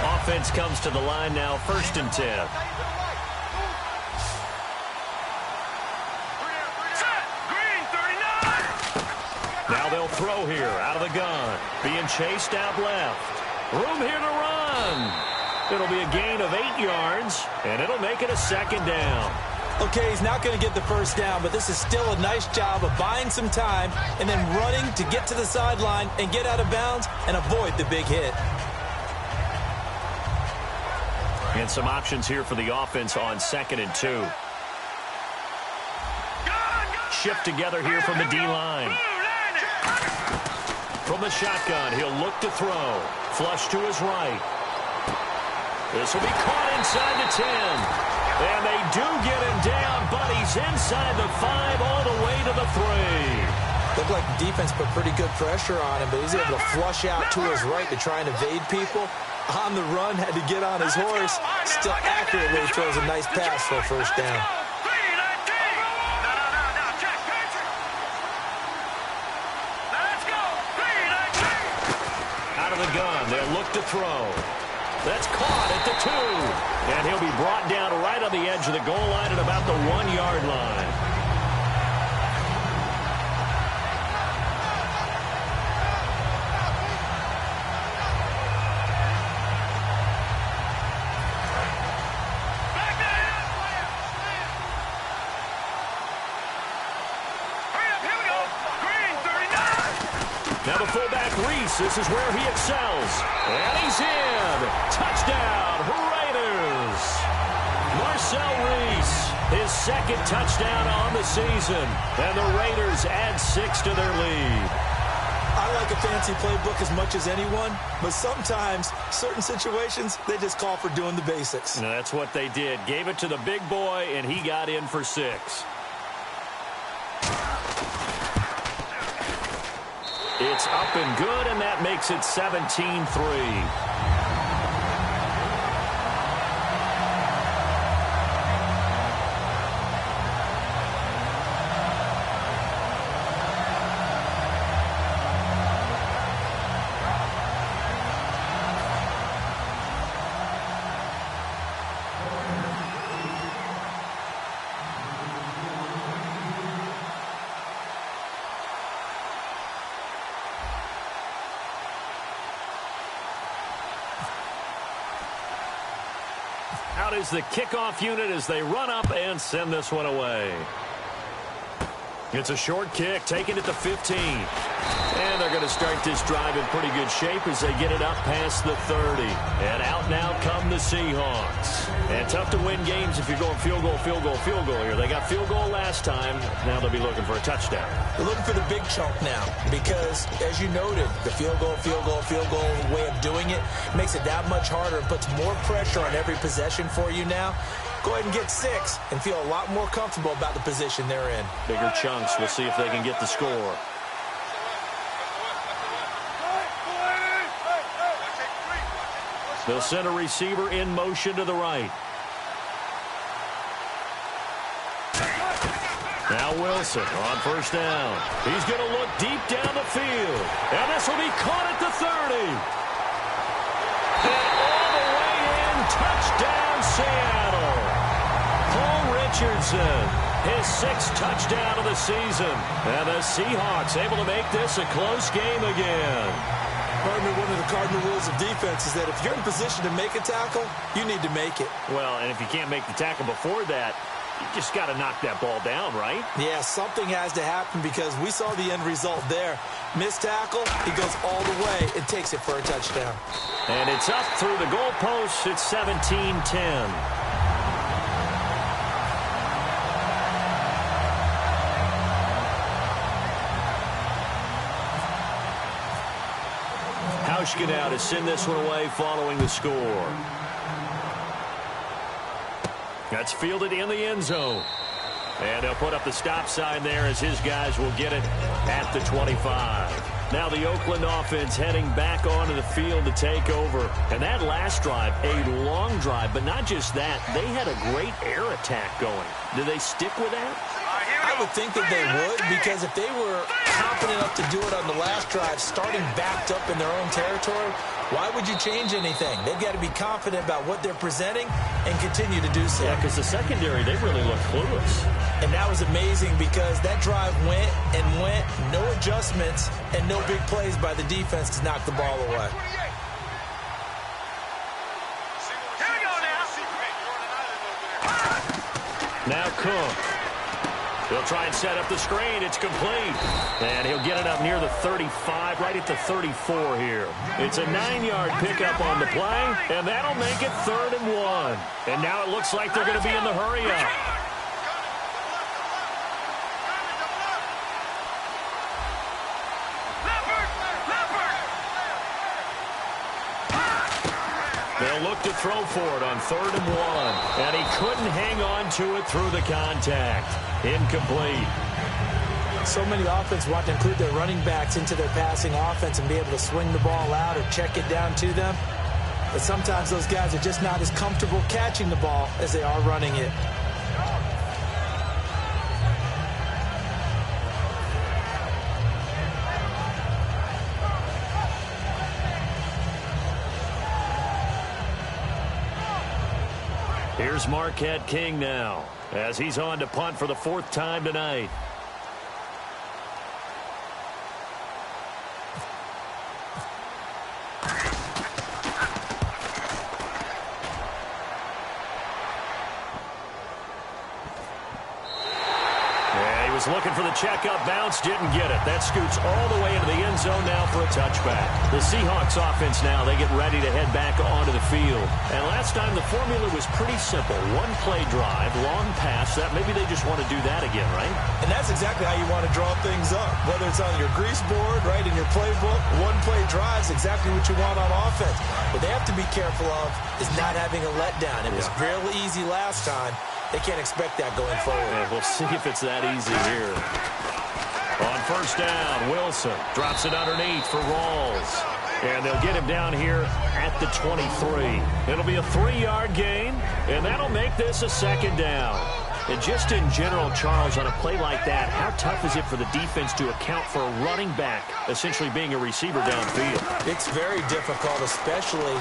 Offense comes to the line now, 1st and 10. Now they'll throw here, out of the gun. Being chased out left. Room here to run. It'll be a gain of 8 yards, and it'll make it a 2nd down. Okay, he's not going to get the 1st down, but this is still a nice job of buying some time and then running to get to the sideline and get out of bounds and avoid the big hit. And some options here for the offense on 2nd and 2. Shift together here from the D-line. From the shotgun, he'll look to throw. Flush to his right. This will be caught inside the 10. And they do get him down, but he's inside the 5 all the way to the 3. Looked like the defense put pretty good pressure on him, but he's able to flush out to his right to try and evade people. On the run, had to get on his horse. Still accurately throws a nice pass for a 1st down. Out of the gun, they'll look to throw. That's caught at the 2. And he'll be brought down right on the edge of the goal line at about the 1-yard line. Now the fullback, Reese, this is where he excels. And he's in. Touchdown, Raiders. Marcel Reese, his 2nd touchdown on the season. And the Raiders add 6 to their lead. I like a fancy playbook as much as anyone, but sometimes, certain situations, they just call for doing the basics. And that's what they did. Gave it to the big boy, and he got in for 6. It's up and good, and that makes it 17-3. Out is the kickoff unit as they run up and send this one away. It's a short kick, taken at the 15. And they're going to start this drive in pretty good shape as they get it up past the 30. And out now come the Seahawks. And tough to win games if you're going field goal, field goal, field goal here. They got field goal last time. Now they'll be looking for a touchdown. They're looking for the big chunk now because, as you noted, the field goal way of doing it makes it that much harder and puts more pressure on every possession for you now. Go ahead and get 6 and feel a lot more comfortable about the position they're in. Bigger chunks. We'll see if they can get the score. They'll send a receiver in motion to the right. Now Wilson on 1st down. He's going to look deep down the field. And this will be caught at the 30. And all the way in, touchdown Seattle. Paul Richardson, his 6th touchdown of the season. And the Seahawks able to make this a close game again. Partner, one of the cardinal rules of defense is that if you're in position to make a tackle, you need to make it. Well, and if you can't make the tackle before that, you just got to knock that ball down, right? Yeah, something has to happen because we saw the end result there. Missed tackle, he goes all the way and takes it for a touchdown. And it's up through the goalposts. It's 17-10. Nebraska now to send this one away following the score. That's fielded in the end zone. And they'll put up the stop sign there as his guys will get it at the 25. Now the Oakland offense heading back onto the field to take over. And that last drive, a long drive, but not just that. They had a great air attack going. Do they stick with that? I would think that they would, because if they were confident enough to do it on the last drive, starting backed up in their own territory, why would you change anything? They've got to be confident about what they're presenting and continue to do so. Yeah, because the secondary, they really looked clueless. And that was amazing because that drive went and went, no adjustments, and no big plays by the defense to knock the ball away. Now Cook. He'll try and set up the screen. It's complete. And he'll get it up near the 35, right at the 34 here. It's a 9-yard pickup on the play, and that'll make it 3rd and 1. And now it looks like they're going to be in the hurry-up. They'll look to throw for it on 3rd and 1. And he couldn't hang on to it through the contact. Incomplete. So many offenses want to include their running backs into their passing offense and be able to swing the ball out or check it down to them. But sometimes those guys are just not as comfortable catching the ball as they are running it. Here's Marquette King now, as he's on to punt for the 4th time tonight. Looking for the checkup bounce, didn't get it. That scoots all the way into the end zone now for a touchback. The Seahawks offense now, they get ready to head back onto the field. And last time the formula was pretty simple. 1-play drive, long pass. That maybe they just want to do that again, right? And that's exactly how you want to draw things up. Whether it's on your grease board, right, in your playbook, 1-play drive is exactly what you want on offense. What they have to be careful of is not having a letdown. It was real easy last time. They can't expect that going forward. Yeah, we'll see if it's that easy here. On 1st down, Wilson drops it underneath for Rawls. And they'll get him down here at the 23. It'll be a 3-yard gain, and that'll make this a 2nd down. And just in general, Charles, on a play like that, how tough is it for the defense to account for a running back essentially being a receiver downfield? It's very difficult, especially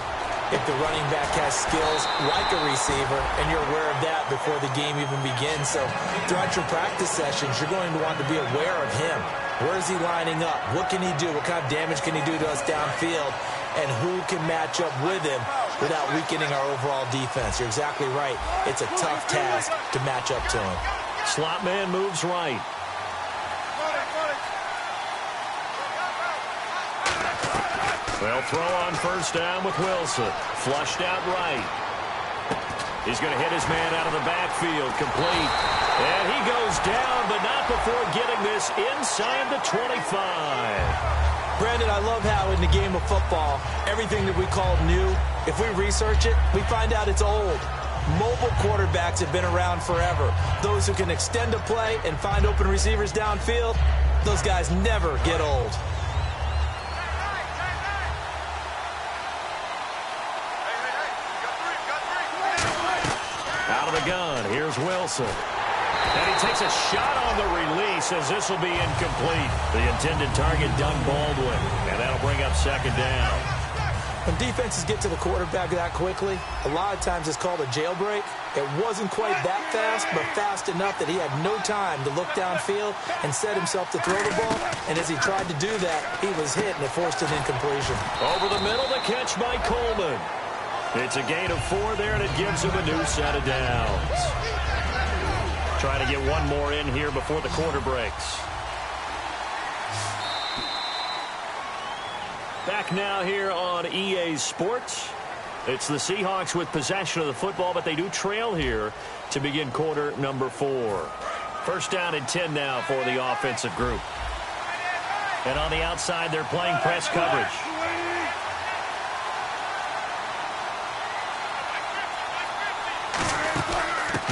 if the running back has skills like a receiver, and you're aware of that before the game even begins. So throughout your practice sessions, you're going to want to be aware of him. Where is he lining up? What can he do? What kind of damage can he do to us downfield? And who can match up with him without weakening our overall defense? You're exactly right. It's a tough task to match up to him. Slot man moves right. They'll throw on 1st down with Wilson. Flushed out right. He's going to hit his man out of the backfield. Complete. And he goes down, but not before getting this inside the 25. Brandon, I love how in the game of football, everything that we call new, if we research it, we find out it's old. Mobile quarterbacks have been around forever. Those who can extend a play and find open receivers downfield, those guys never get old. Out of the gun, here's Wilson. And he takes a shot on the release as this will be incomplete. The intended target, Doug Baldwin. And that'll bring up 2nd down. When defenses get to the quarterback that quickly, a lot of times it's called a jailbreak. It wasn't quite that fast, but fast enough that he had no time to look downfield and set himself to throw the ball. And as he tried to do that, he was hit and it forced an incompletion. Over the middle, the catch by Coleman. It's a gain of 4 there, and it gives him a new set of downs. Trying to get one more in here before the quarter breaks. Back now here on EA Sports. It's the Seahawks with possession of the football, but they do trail here to begin quarter number 4. 1st down and 10 now for the offensive group. And on the outside, they're playing press coverage.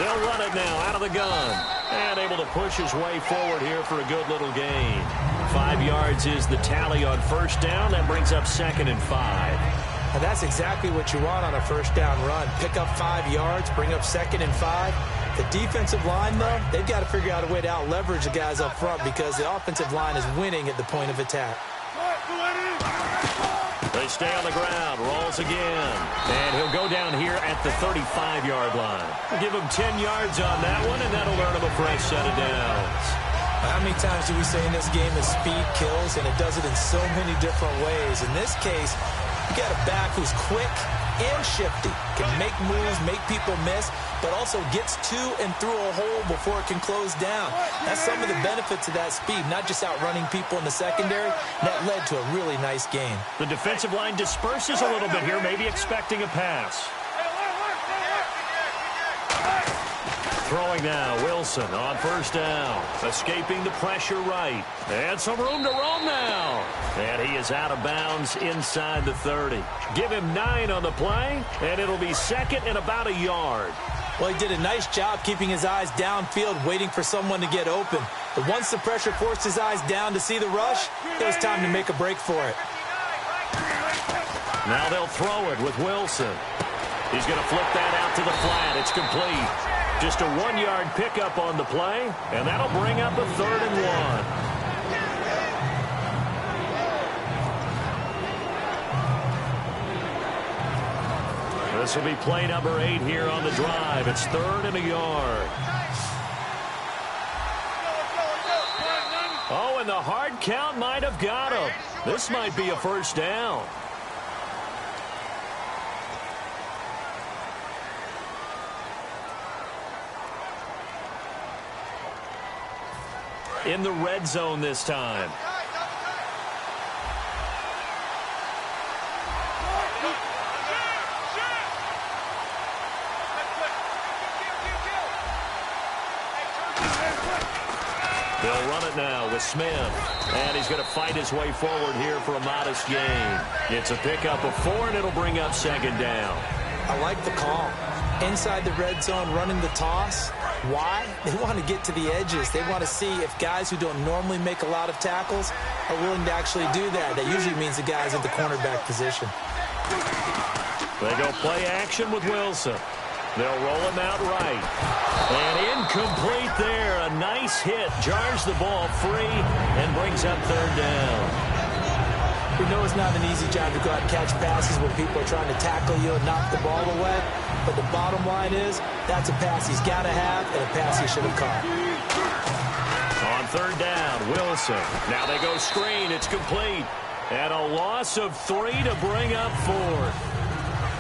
They'll run it now out of the gun. And able to push his way forward here for a good little gain. 5 yards is the tally on first down. That brings up 2nd and 5. And that's exactly what you want on a first down run. Pick up 5 yards, bring up 2nd and 5. The defensive line, though, they've got to figure out a way to out-leverage the guys up front because the offensive line is winning at the point of attack. They stay on the ground, rolls again. And he'll go down here at the 35-yard line. We'll give him 10 yards on that one, and that'll earn him a fresh set of downs. How many times do we say in this game that speed kills, and it does it in so many different ways? In this case, you got a back who's quick and shifty, can make moves, make people miss, but also gets to and through a hole before it can close down. That's some of the benefits of that speed, not just outrunning people in the secondary. That led to a really nice game. The defensive line disperses a little bit here, maybe expecting a pass. Throwing now, Wilson on first down. Escaping the pressure right. And some room to roam now. And he is out of bounds inside the 30. Give him 9 on the play, and it'll be 2nd and about a yard. Well, he did a nice job keeping his eyes downfield, waiting for someone to get open. But once the pressure forced his eyes down to see the rush, it was time to make a break for it. Now they'll throw it with Wilson. He's going to flip that out to the flat. It's complete. Just a 1-yard pickup on the play, and that'll bring up a 3rd and 1. This will be play number 8 here on the drive. It's 3rd and a yard. Oh, and the hard count might have got him. This might be a first down. In the red zone this time. They'll run it now with Smith. And he's going to fight his way forward here for a modest gain. It's a pickup of 4, and it'll bring up 2nd down. I like the call. Inside the red zone, running the toss. Why? They want to get to the edges. They want to see if guys who don't normally make a lot of tackles are willing to actually do that. That usually means the guys at the cornerback position. They go play action with Wilson. They'll roll him out right. And incomplete there. A nice hit. Jars the ball free and brings up 3rd down. We know it's not an easy job to go out and catch passes when people are trying to tackle you and knock the ball away. But the bottom line is, that's a pass he's got to have and a pass he should have caught. On 3rd down, Wilson. Now they go screen. It's complete. And a loss of 3 to bring up 4th.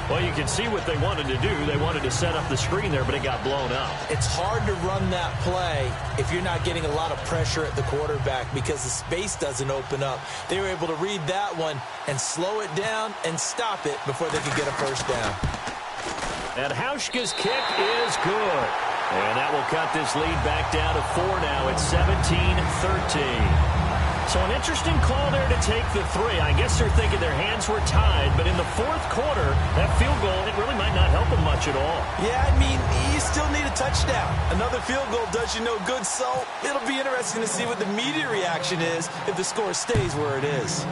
Well, you can see what they wanted to do. They wanted to set up the screen there, but it got blown up. It's hard to run that play if you're not getting a lot of pressure at the quarterback because the space doesn't open up. They were able to read that one and slow it down and stop it before they could get a first down. And Hauschka's kick is good. And that will cut this lead back down to 4 now. It's 17-13. So an interesting call there to take the 3. I guess they're thinking their hands were tied, but in the 4th quarter, that field goal, it really might not help them much at all. Yeah, I mean, you still need a touchdown. Another field goal does you no good, so it'll be interesting to see what the media reaction is if the score stays where it is.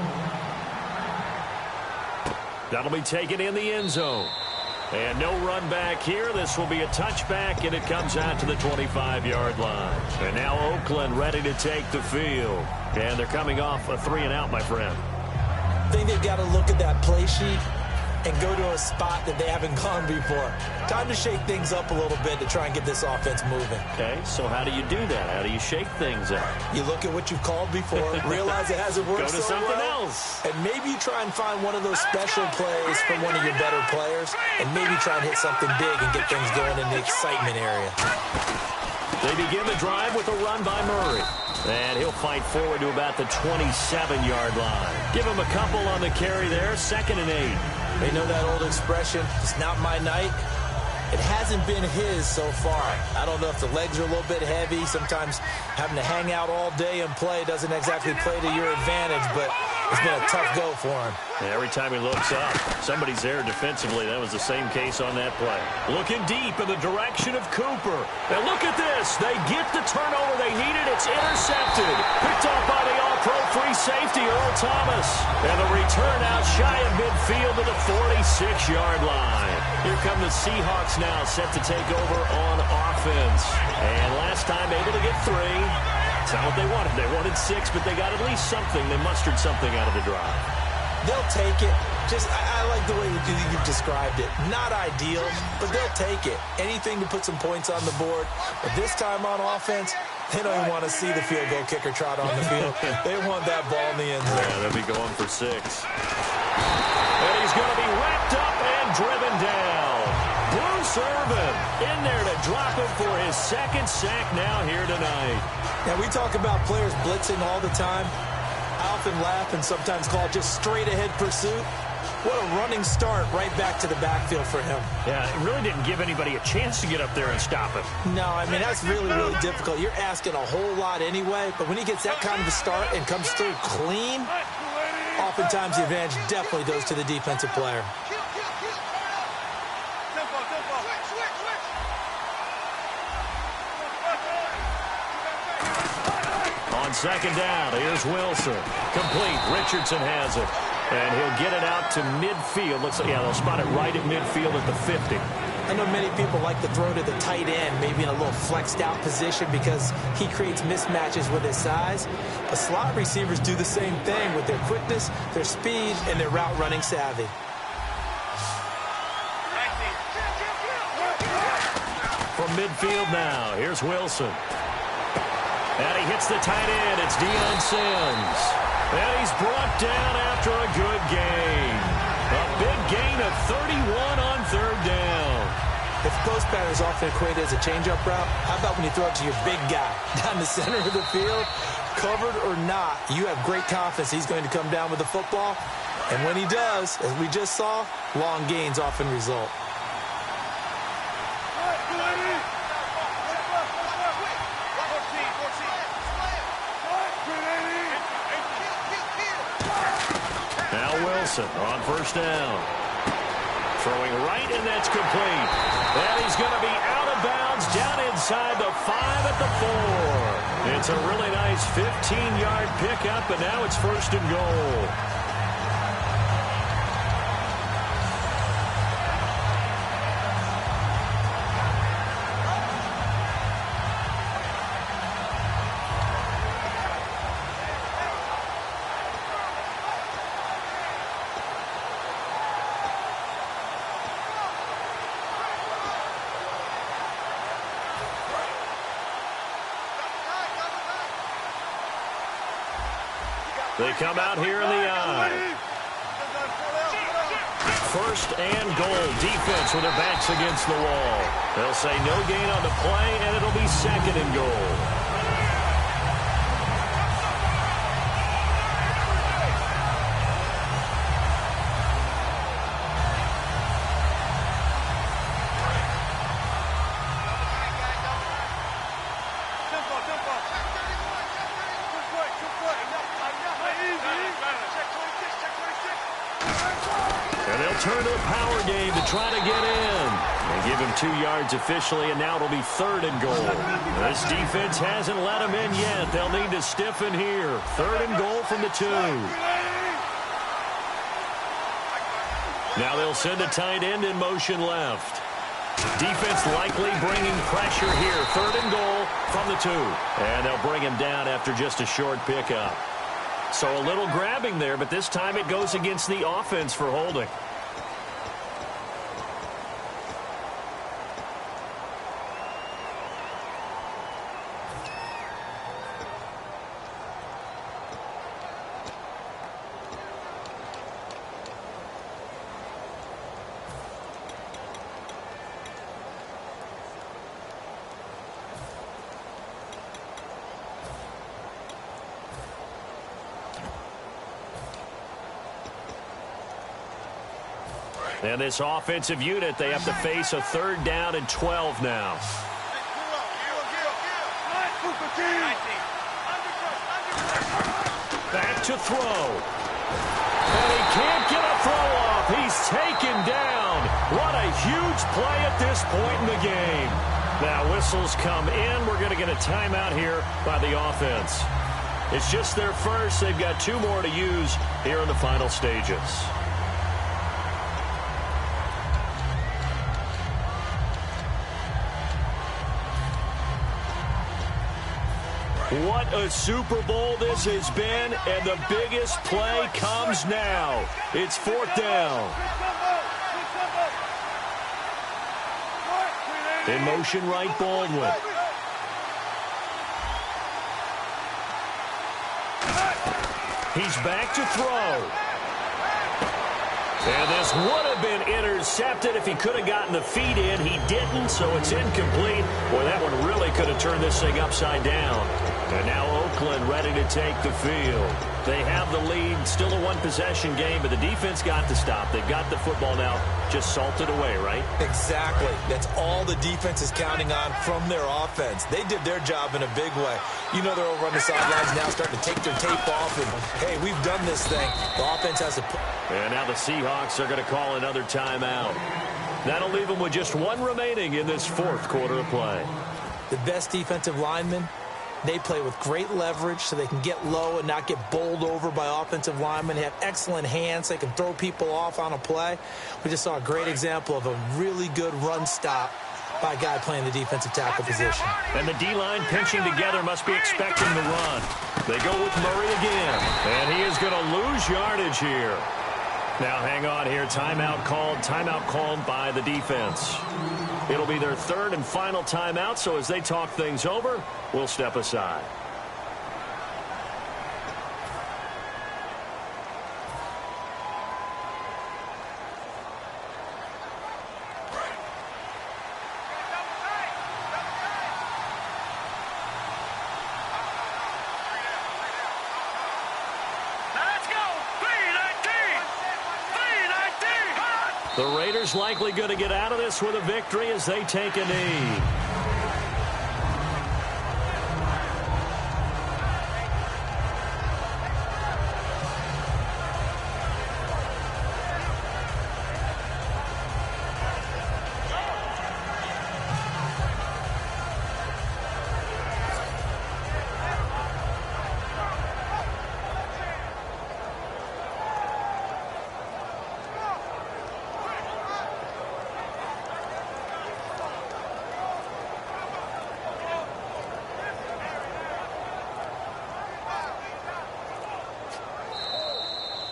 That'll be taken in the end zone. And no run back here. This will be a touchback, and it comes out to the 25-yard line. And now Oakland ready to take the field. And they're coming off a 3-and-out, my friend. I think they've got to look at that play sheet and go to a spot that they haven't gone before. Time to shake things up a little bit to try and get this offense moving. Okay, so how do you do that? How do you shake things up? You look at what you've called before, realize it hasn't worked Go to so something well, else. and maybe you try and find one of those special plays from one of your better players, and maybe try and hit something big and get things going in the excitement area. They begin the drive with a run by Murray. And he'll fight forward to about the 27-yard line. Give him a couple on the carry there, 2nd and 8. They know that old expression, it's not my night. It hasn't been his so far. I don't know if the legs are a little bit heavy. Sometimes having to hang out all day and play doesn't exactly play to your advantage, but It's been a tough go for him. And every time he looks up, somebody's there defensively. That was the same case on that play. Looking deep in the direction of Cooper. And look at this. They get the turnover they needed. It's intercepted. Picked off by the all-pro free safety, Earl Thomas. And the return out shy of midfield to the 46-yard line. Here come the Seahawks now, set to take over on offense. And last time able to get 3. It's not what they wanted. They wanted 6, but they got at least something. They mustered something out of the drive. They'll take it. I like the way you've described it. Not ideal, but they'll take it. Anything to put some points on the board. But this time on offense, they don't even want to see the field goal kicker trot on the field. They want that ball in the end zone. Yeah, they'll be going for 6. And he's going to be wrapped up and driven down. Bruce Irvin in there to drop him for his 2nd sack now here tonight. Now, we talk about players blitzing all the time. I often laugh and sometimes call it just straight-ahead pursuit. What a running start right back to the backfield for him. Yeah, it really didn't give anybody a chance to get up there and stop him. No, I mean, that's really, really difficult. You're asking a whole lot anyway, but when he gets that kind of a start and comes through clean, oftentimes the advantage definitely goes to the defensive player. On 2nd down, here's Wilson. Complete. Richardson has it. And he'll get it out to midfield. Looks like, yeah, they'll spot it right at midfield at the 50. I know many people like to throw to the tight end, maybe in a little flexed out position because he creates mismatches with his size. But slot receivers do the same thing with their quickness, their speed, and their route running savvy. From midfield now, here's Wilson. And he hits the tight end. It's Deion Sims. And he's brought down after a good gain. A big gain of 31 on 3rd down. If post pattern is often equated as a change-up route, how about when you throw it to your big guy down the center of the field? Covered or not, you have great confidence he's going to come down with the football. And when he does, as we just saw, long gains often result. On 1st down. Throwing right, and that's complete. And he's going to be out of bounds down inside the 5 at the 4. It's a really nice 15-yard pickup, and now it's 1st and goal. They come out here in the eye. 1st and goal. Defense with their backs against the wall. They'll say no gain on the play, and it'll be 2nd and goal. Turn to the power game to try to get in. They give him 2 yards officially, and now it'll be 3rd and goal. This defense hasn't let him in yet. They'll need to stiffen here. 3rd and goal from the 2. Now they'll send a tight end in motion left. Defense likely bringing pressure here. 3rd and goal from the 2. And they'll bring him down after just a short pickup. So a little grabbing there, but this time it goes against the offense for holding. And this offensive unit, they have to face a 3rd down and 12 now. Back to throw. And he can't get a throw off. He's taken down. What a huge play at this point in the game. Now whistles come in. We're going to get a timeout here by the offense. It's just their first. They've got 2 more to use here in the final stages. What a Super Bowl this has been, and the biggest play comes now. It's 4th down. In motion right, Baldwin. He's back to throw. And this would have been intercepted if he could have gotten the feet in. He didn't, so it's incomplete. Boy, that one really could have turned this thing upside down. And now Oakland ready to take the field. They have the lead, still a one-possession game, but the defense got to stop. They've got the football now, just salted away, right? Exactly. That's all the defense is counting on from their offense. They did their job in a big way. You know they're over on the sidelines now starting to take their tape off, and, hey, we've done this thing. The offense has to put... And now the Seahawks are going to call another timeout. That'll leave them with just 1 remaining in this 4th quarter of play. The best defensive linemen, they play with great leverage so they can get low and not get bowled over by offensive linemen. They have excellent hands. They can throw people off on a play. We just saw a great example of a really good run stop by a guy playing the defensive tackle position. And the D-line pinching together must be expecting the run. They go with Murray again. And he is going to lose yardage here. Now hang on here. Timeout called by the defense. It'll be their 3rd and final timeout, so as they talk things over, we'll step aside. The Raiders likely going to get out of this with a victory as they take a knee.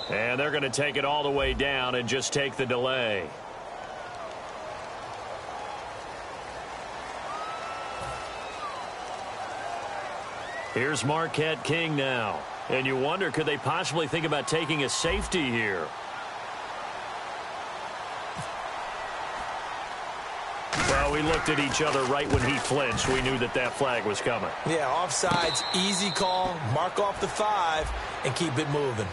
And they're going to take it all the way down and just take the delay. Here's Marquette King now. And you wonder, could they possibly think about taking a safety here? Well, we looked at each other right when he flinched. We knew that that flag was coming. Yeah, offsides, easy call, mark off the 5, and keep it moving.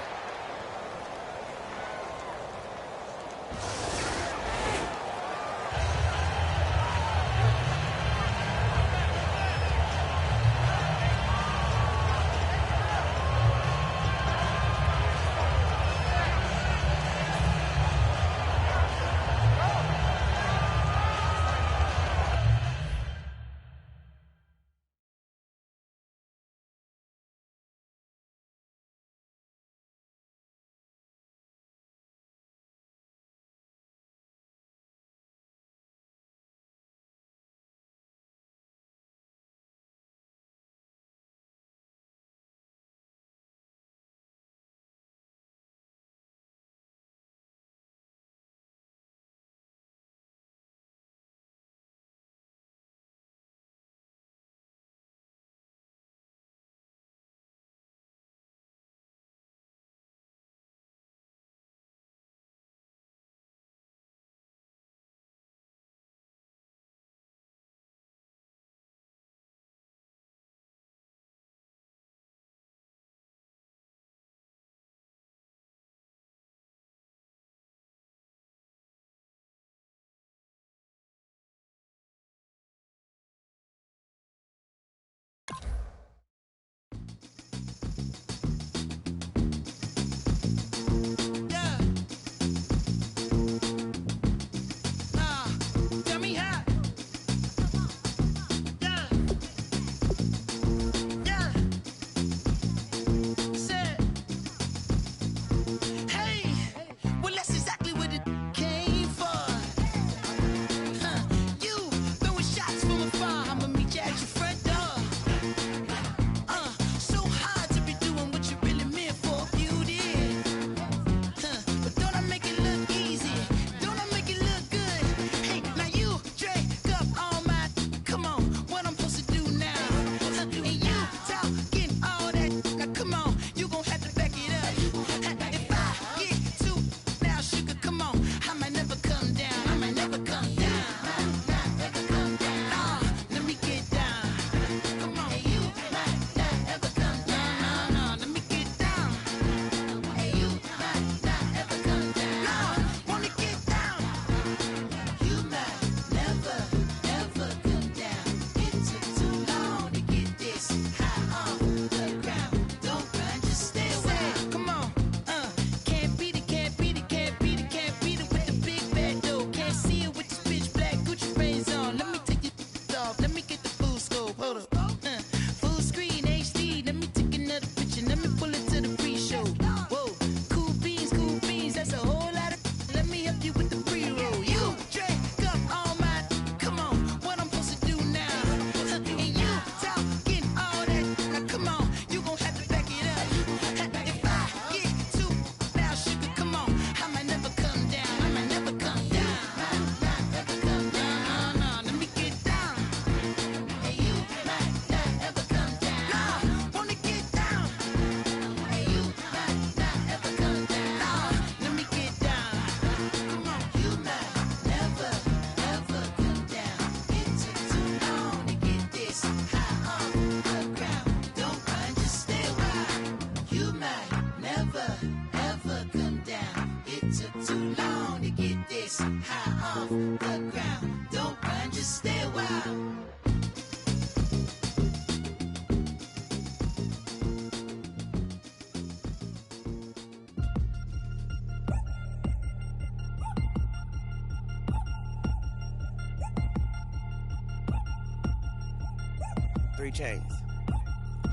Three chains.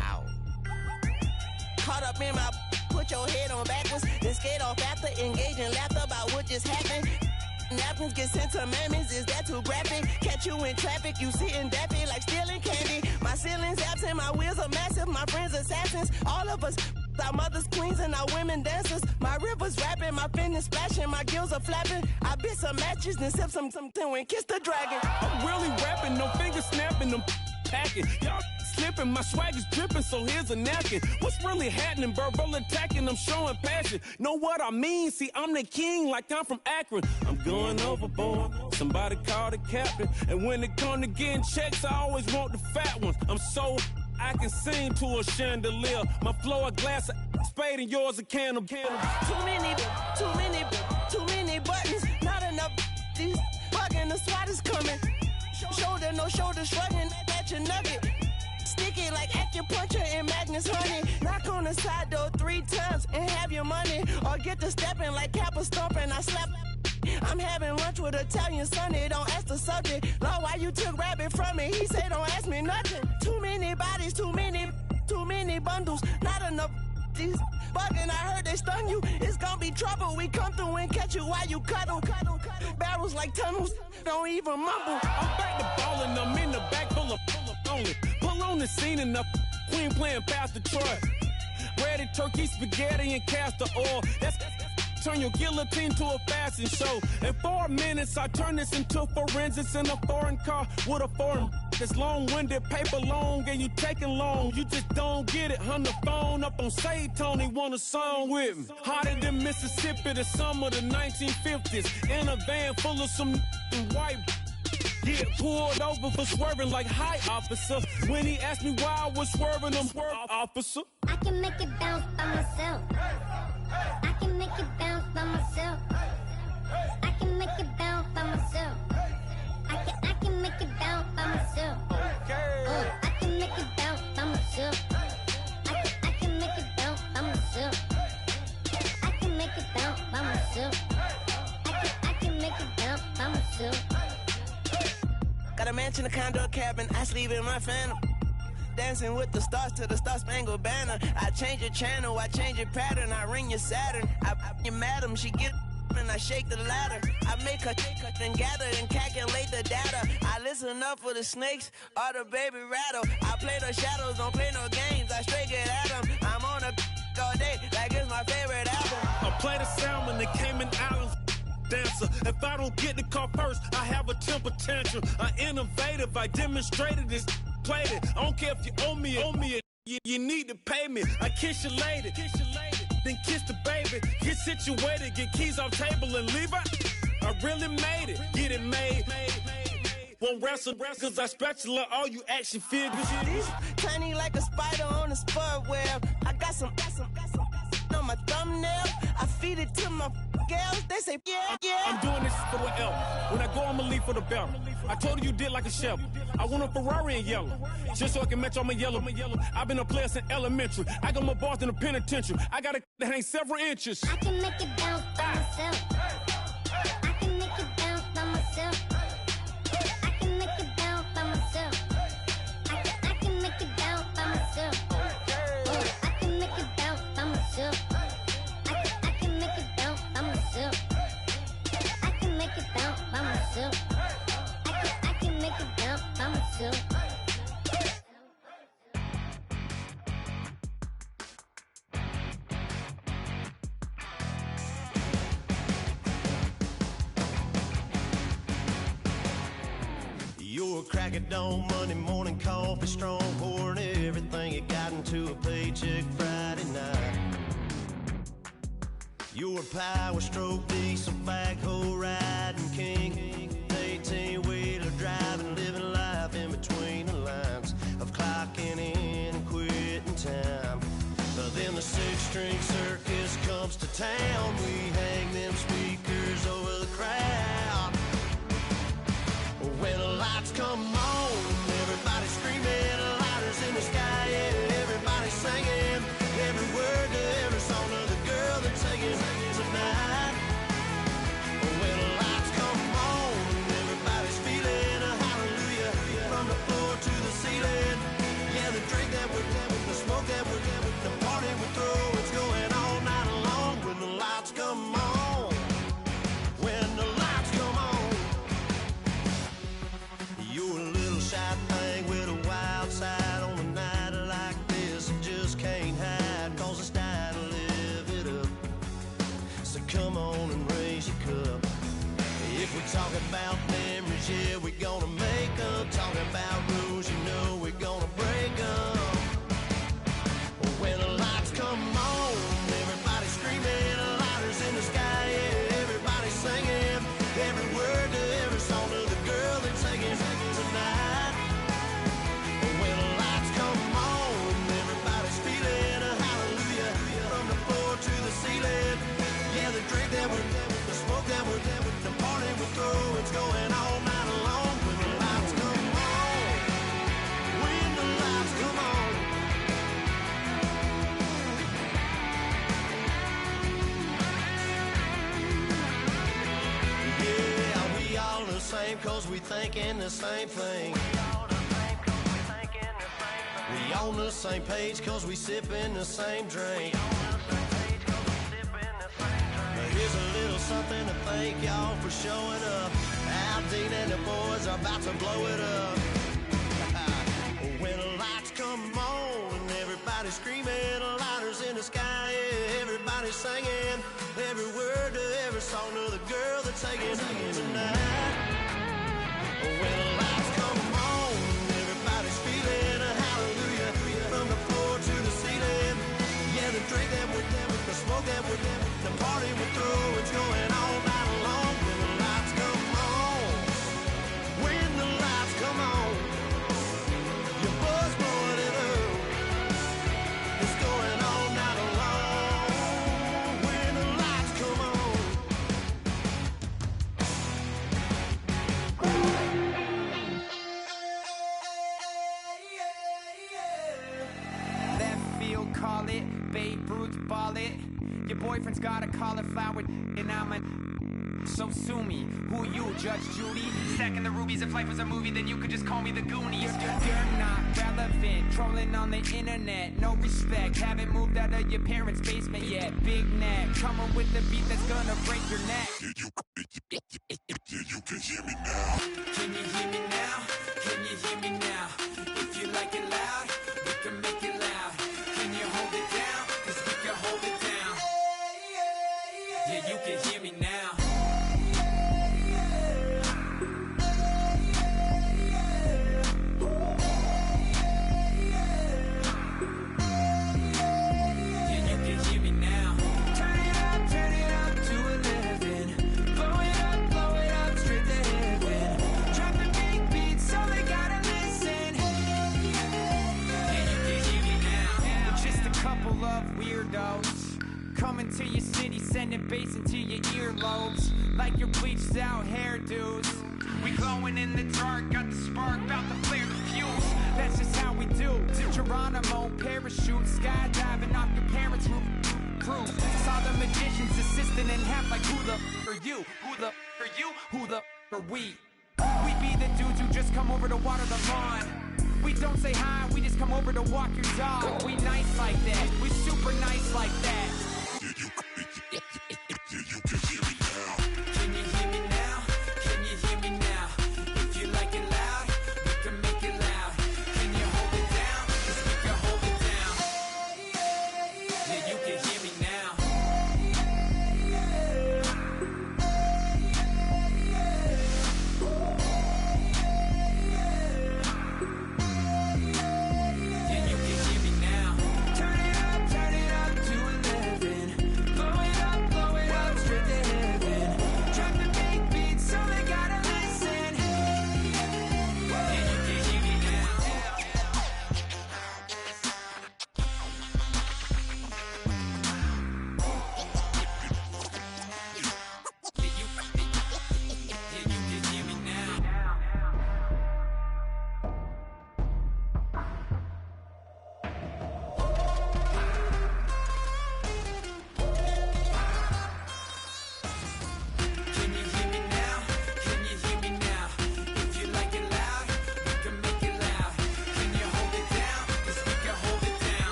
Ow. Caught up in my, put your head on backwards, then skate off after, engage in laughter about what just happened. Napkins get sent to mammies, is that too graphic? Catch you in traffic, you sitting daffy like stealing candy. My ceiling's absent, my wheels are massive, my friends assassins. All of us, our mothers queens and our women dancers. My rivers rapping, my fingers splashing, my gills are flapping. I bit some matches, then sip something and kiss the dragon. I'm really rapping, no fingers snapping, them packing. Y'all slipping, my swag is dripping, so here's a napkin. What's really happening? Verbal attacking, I'm showing passion. Know what I mean? See, I'm the king like I'm from Akron. I'm going overboard, somebody call the captain. And when it come to getting checks, I always want the fat ones. I'm so I can sing to a chandelier. My flow a glass of spade and yours a can of candle. Too many buttons, not enough. These bugging, the SWAT is coming. Shoulder, no shoulder, shrugging at your nugget. Sticky like acupuncture and Magnus honey. Knock on the side door 3 times and have your money. Or get to stepping like Kappa stomping. I slap. I'm having lunch with Italian Sonny. Don't ask the subject. Lord, why you took rabbit from me? He said don't ask me nothing. Too many bodies, too many bundles. Not enough. These bugging, I heard they stung you. It's gonna be trouble. We come through and catch you while you cuddle. Barrels like tunnels. Don't even mumble. I'm back to ballin', I'm in the back full of only. Pull on the scene and the queen playing Pastor Troy. Ready turkey, spaghetti, and castor oil. That's turn your guillotine to a fashion show. In 4 minutes, I turn this into forensics in a foreign car with a foreign. It's long-winded, paper long, and you taking long. You just don't get it. On the phone up on Say Tony, want a song with me. Hotter than Mississippi, the summer of the 1950s. In a van full of some white. Get pulled over for swerving like hi, officer. When he asked me why I was swerving, I'm swerve, officer. I can make it bounce by myself. I can make it bounce by myself. I can make it bounce by myself. I can make it bounce by myself. I can make it bounce by myself. I can make it bounce by myself. I can make it bounce by myself. I can make it bounce by myself. Got a mansion, a condo, a cabin. I sleep in my phantom. Dancing with the stars to the Star-Spangled Banner. I change your channel, I change your pattern. I ring your Saturn. I your madam, she get and I shake the ladder. I make her and gather and calculate the data. I listen up for the snakes or the baby rattle. I play the shadows, don't play no games. I straight get at them. I'm on a all day like it's my favorite album. I play the salmon, the Cayman Islands dancer. If I don't get the car first, I have a temper tantrum. I'm innovative, I demonstrated this, played it. I don't care if you owe me it. You need to pay me. I kiss your lady, then kiss the baby. Get situated, get keys off table and leave her. I really made it, get it made. Won't wrestle, cause I spatula all you action figures. Tiny like a spider on a spud web. I got some on my thumbnail. I feed it to my girls. They say, yeah. I'm doing this for the L. When I go, I'ma leave for the bell. I told you did like a shovel. I want a Ferrari in yellow, just so I can match all my yellow. I've been a player since elementary. I got more bars than a penitentiary. I got a that ain't several inches. I can make it bounce by myself. I can make it bounce by myself. I can make it bounce by myself. I can make it bounce by myself. I can make it bounce by myself. I can make it bounce by myself. I can make it bounce by myself. I can make it bounce by myself. You're a crack at dawn, Monday morning coffee, strong pouring everything you got into a paycheck Friday night. You're a power stroke, diesel backhoe riding king, 18-wheeler driving, living life in between the lines of clocking in and quitting time. But then the six-string circus comes to town, we hang them speakers over the crowd. When the lights come on, moves, yeah, we gonna make them. Talking about rules, you know we're gonna break them. When the lights come on, everybody screaming, lighters in the sky, yeah, everybody singing. Every word to every song to the girl they're taking tonight. When the lights come on, everybody's feeling a hallelujah. From the floor to the ceiling. Yeah, the drink that we're, the smoke that we're, the party we throw, it's going all night long. When the lights come on, when the lights come on. Yeah, we all the same cause we thinking the same thing. We on the same page cause we sipping the same drink. Here's a little something to thank y'all for showing up. Al Dean and the boys are about to blow it up. When the lights come on and everybody's screaming, lighters in the sky, yeah, everybody's singing. Every word to every song to the girl they're taking tonight. When the lights come on, everybody's feeling a hallelujah. From the floor to the ceiling. Yeah, the drink that we're the smoke that we're the party we throw, it's going all night long. When the lights come on, when the lights come on, your buzz blowing it up, it's going all night long. When the lights come on. Left field, call it. Babe Ruth, ball it. Your boyfriend's got a cauliflower, and I'm a. So sue me. Who you, Judge Judy? Stacking the rubies. If life was a movie, then you could just call me the Goonies. You're not relevant. Trolling on the internet. No respect. Haven't moved out of your parents' basement yet. Big neck. Coming with the beat that's gonna break your neck. You can hear me now. Can you hear me now? Can you hear me now? If you like it loud, we can make it loud. Can you hold it down? Cause we can hold it down. Yeah, you can hear me now. Yeah, you can hear me now. Turn it up to 11. Blow it up straight to heaven. Dropping big beats so they gotta listen. Yeah, you can hear me now. We're just a couple of weirdos coming to your city, sending bass into your earlobes like your bleached out hairdos. We glowing in the dark, got the spark, about to flare the fuse. That's just how we do. Geronimo, parachute, skydiving off your parents' roof. Crew, saw the magician's assistant and half like who the are you? Who the are you? Who the are we? We be the dudes who just come over to water the lawn. We don't say hi, we just come over to walk your dog. We nice like that, we super nice like that. You can hear me now. Can you hear me now? Can you hear me now? If you like it loud, we can make it loud. Can you hold it down? Cause we can hold it down. Yeah, you can hear me now. Yeah, you can hear me now. Turn it up to 11.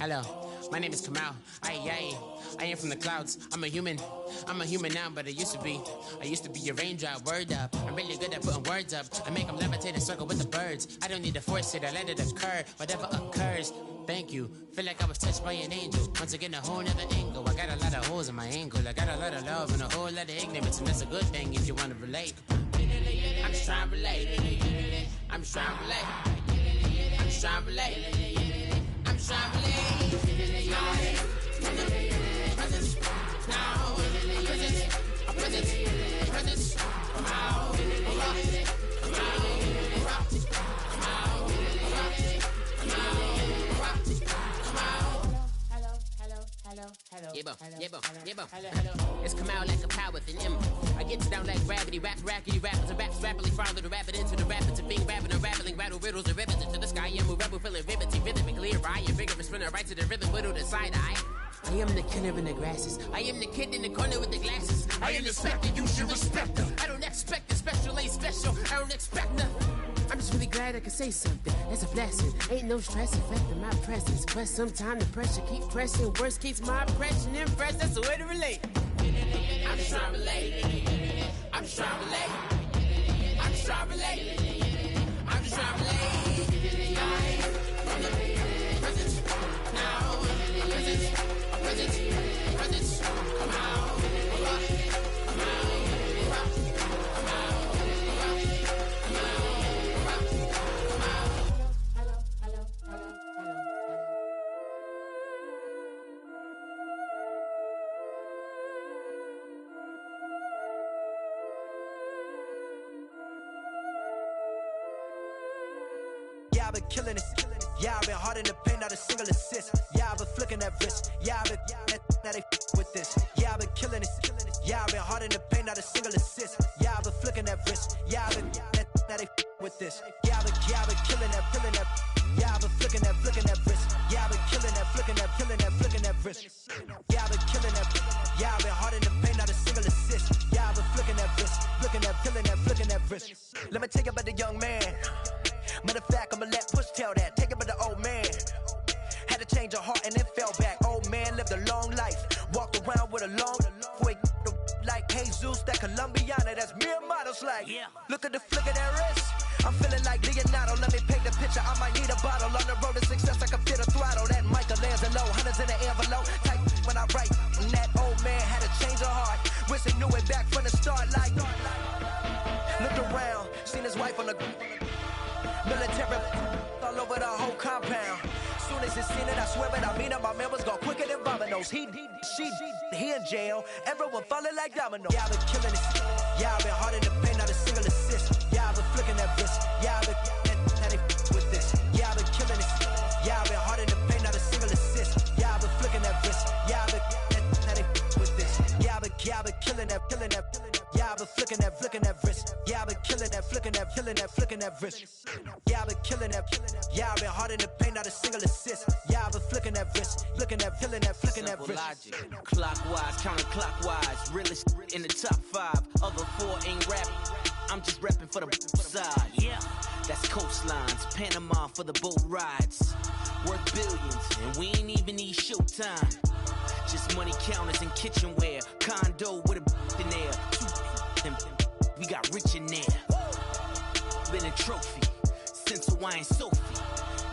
Hello, my name is Kamal. I am from the clouds. I'm a human now, but I used to be a raindrop. Word up, I'm really good at putting words up. I make them levitate and circle with the birds. I don't need to force it, I let it occur. Whatever occurs, thank you. Feel like I was touched by an angel. Once again, a whole nother angle. I got a lot of holes in my ankle. I got a lot of love and a whole lot of ignorance, and that's a good thing if you want to relate. I'm just trying to relate. I'm just trying to relate. I'm just trying to relate. I'm just trying to relate. Presence now. Presence. Come out. It's come out like a power within him. I get down like gravity, rackety rappers and raps rapidly follow the rapid into the rapids and being rapping and rattling, rattle riddles and rivets into the sky. I'm a rebel feeling rhythmically right, and vigorous spinner right to the rhythm, widow to side eye. I am the killer in the grasses. I am the kid in the corner with the glasses. I am the specter, you should respect them. I don't expect the special, ain't special. I don't expect nothing. I'm just really glad I can say something. That's a blessing. Ain't no stress affecting my presence. But sometime the pressure keep pressing. Worst keeps my impression impressed. That's the way to relate. I'm just trying to relate. I'm just trying to relate. I'm just trying to relate. I'm just trying to relate. Presence now. Presence. Come out. Yeah, I've been killing it. Yeah, I've been hard in the paint, not a single assist. Yeah, I've been flicking that wrist. Yeah, I've been now they with this. Yeah, I've been killing it. Yeah, I've been hard in the paint, not a single assist. Yeah, I've been flicking that wrist. Yeah, I've been now they with this. Yeah, I've been killing that. Yeah, I've been flicking that wrist. Yeah, I've been killing that, flicking that wrist. Yeah, I've been killing that. Yeah, I've been hard in the paint, not a single assist. Yeah, I've been flicking that wrist, flicking that wrist. Let me tell you about the young man. Matter of fact, I'ma let Push tell that. Take it by the old man. Had to change her heart and then fell back. Old man lived a long life. Walked around with a long way like Jesus, that Colombiana, that's mere models like. Yeah. Look at the flick of that wrist. I'm feeling like Leonardo. Let me paint the picture. I might need a bottle. On the road to success, I can fit a throttle. That Michelangelo, hundreds in the envelope. Type when I write. And that old man had to change her heart. Wish he knew it back from the start. Like, looked around, seen his wife on the military all over the whole compound. Soon as he seen it, I swear it, I mean it, my man was gone quicker than Domino's. He in jail, everyone falling like dominoes. Yeah, I've been killing it. Yeah, I've been hard in the paint, not a single assist. Yeah, I've been flicking that wrist. Yeah, I've been now they with this. Yeah, I've been killing it. Yeah, I've been hard in the paint, not a single assist. Yeah, I've been flicking that wrist. Yeah, I've been now they with this. Yeah, I've been killing that. Yeah, I've been flicking that wrist. Yeah, I've been killing that, flicking that wrist. Yeah, I've been killing that. Yeah, I've been hard in the paint, not a single assist. Yeah, I've been flicking that wrist, flicking that wrist. Logic, clockwise, counterclockwise. Realest in the top 5. Other 4 ain't rapping. I'm just rapping for the side. Yeah, that's coastlines, Panama for the boat rides. Worth billions, and we ain't even need showtime. Just money counters and kitchenware. Condo with a in there. We got rich in there. Been a trophy since Hawaiian Sophie.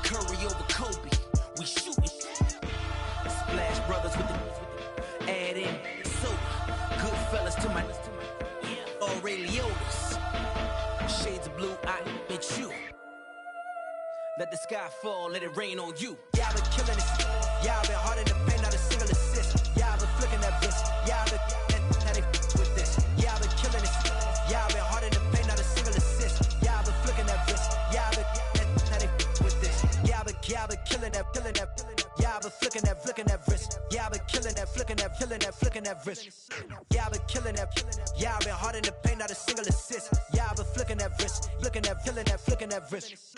Curry over Kobe. We shootin'. Splash Brothers with the add in soda. Good fellas to my Aureliotas. Shades of blue, I bet you. Let the sky fall, let it rain on you. Yeah, I've been killing it. Yeah, I've been hard in the paint, not a single assist. Yeah, I've been flicking that wrist. Yeah, I've been now they with this. Yeah, I've been killing it. Yeah, I've been hard in the paint, not a single assist. Yeah, I've been flicking that wrist. Yeah, I've been now they with this. Yeah, I've been killing that. Yeah, I've been flicking that wrist. Yeah, I've been killing that, flicking that wrist. Yeah, I've been killing that. Yeah, I've been hard in the paint, not a single assist. Yeah, I've been flicking that wrist, flicking that wrist.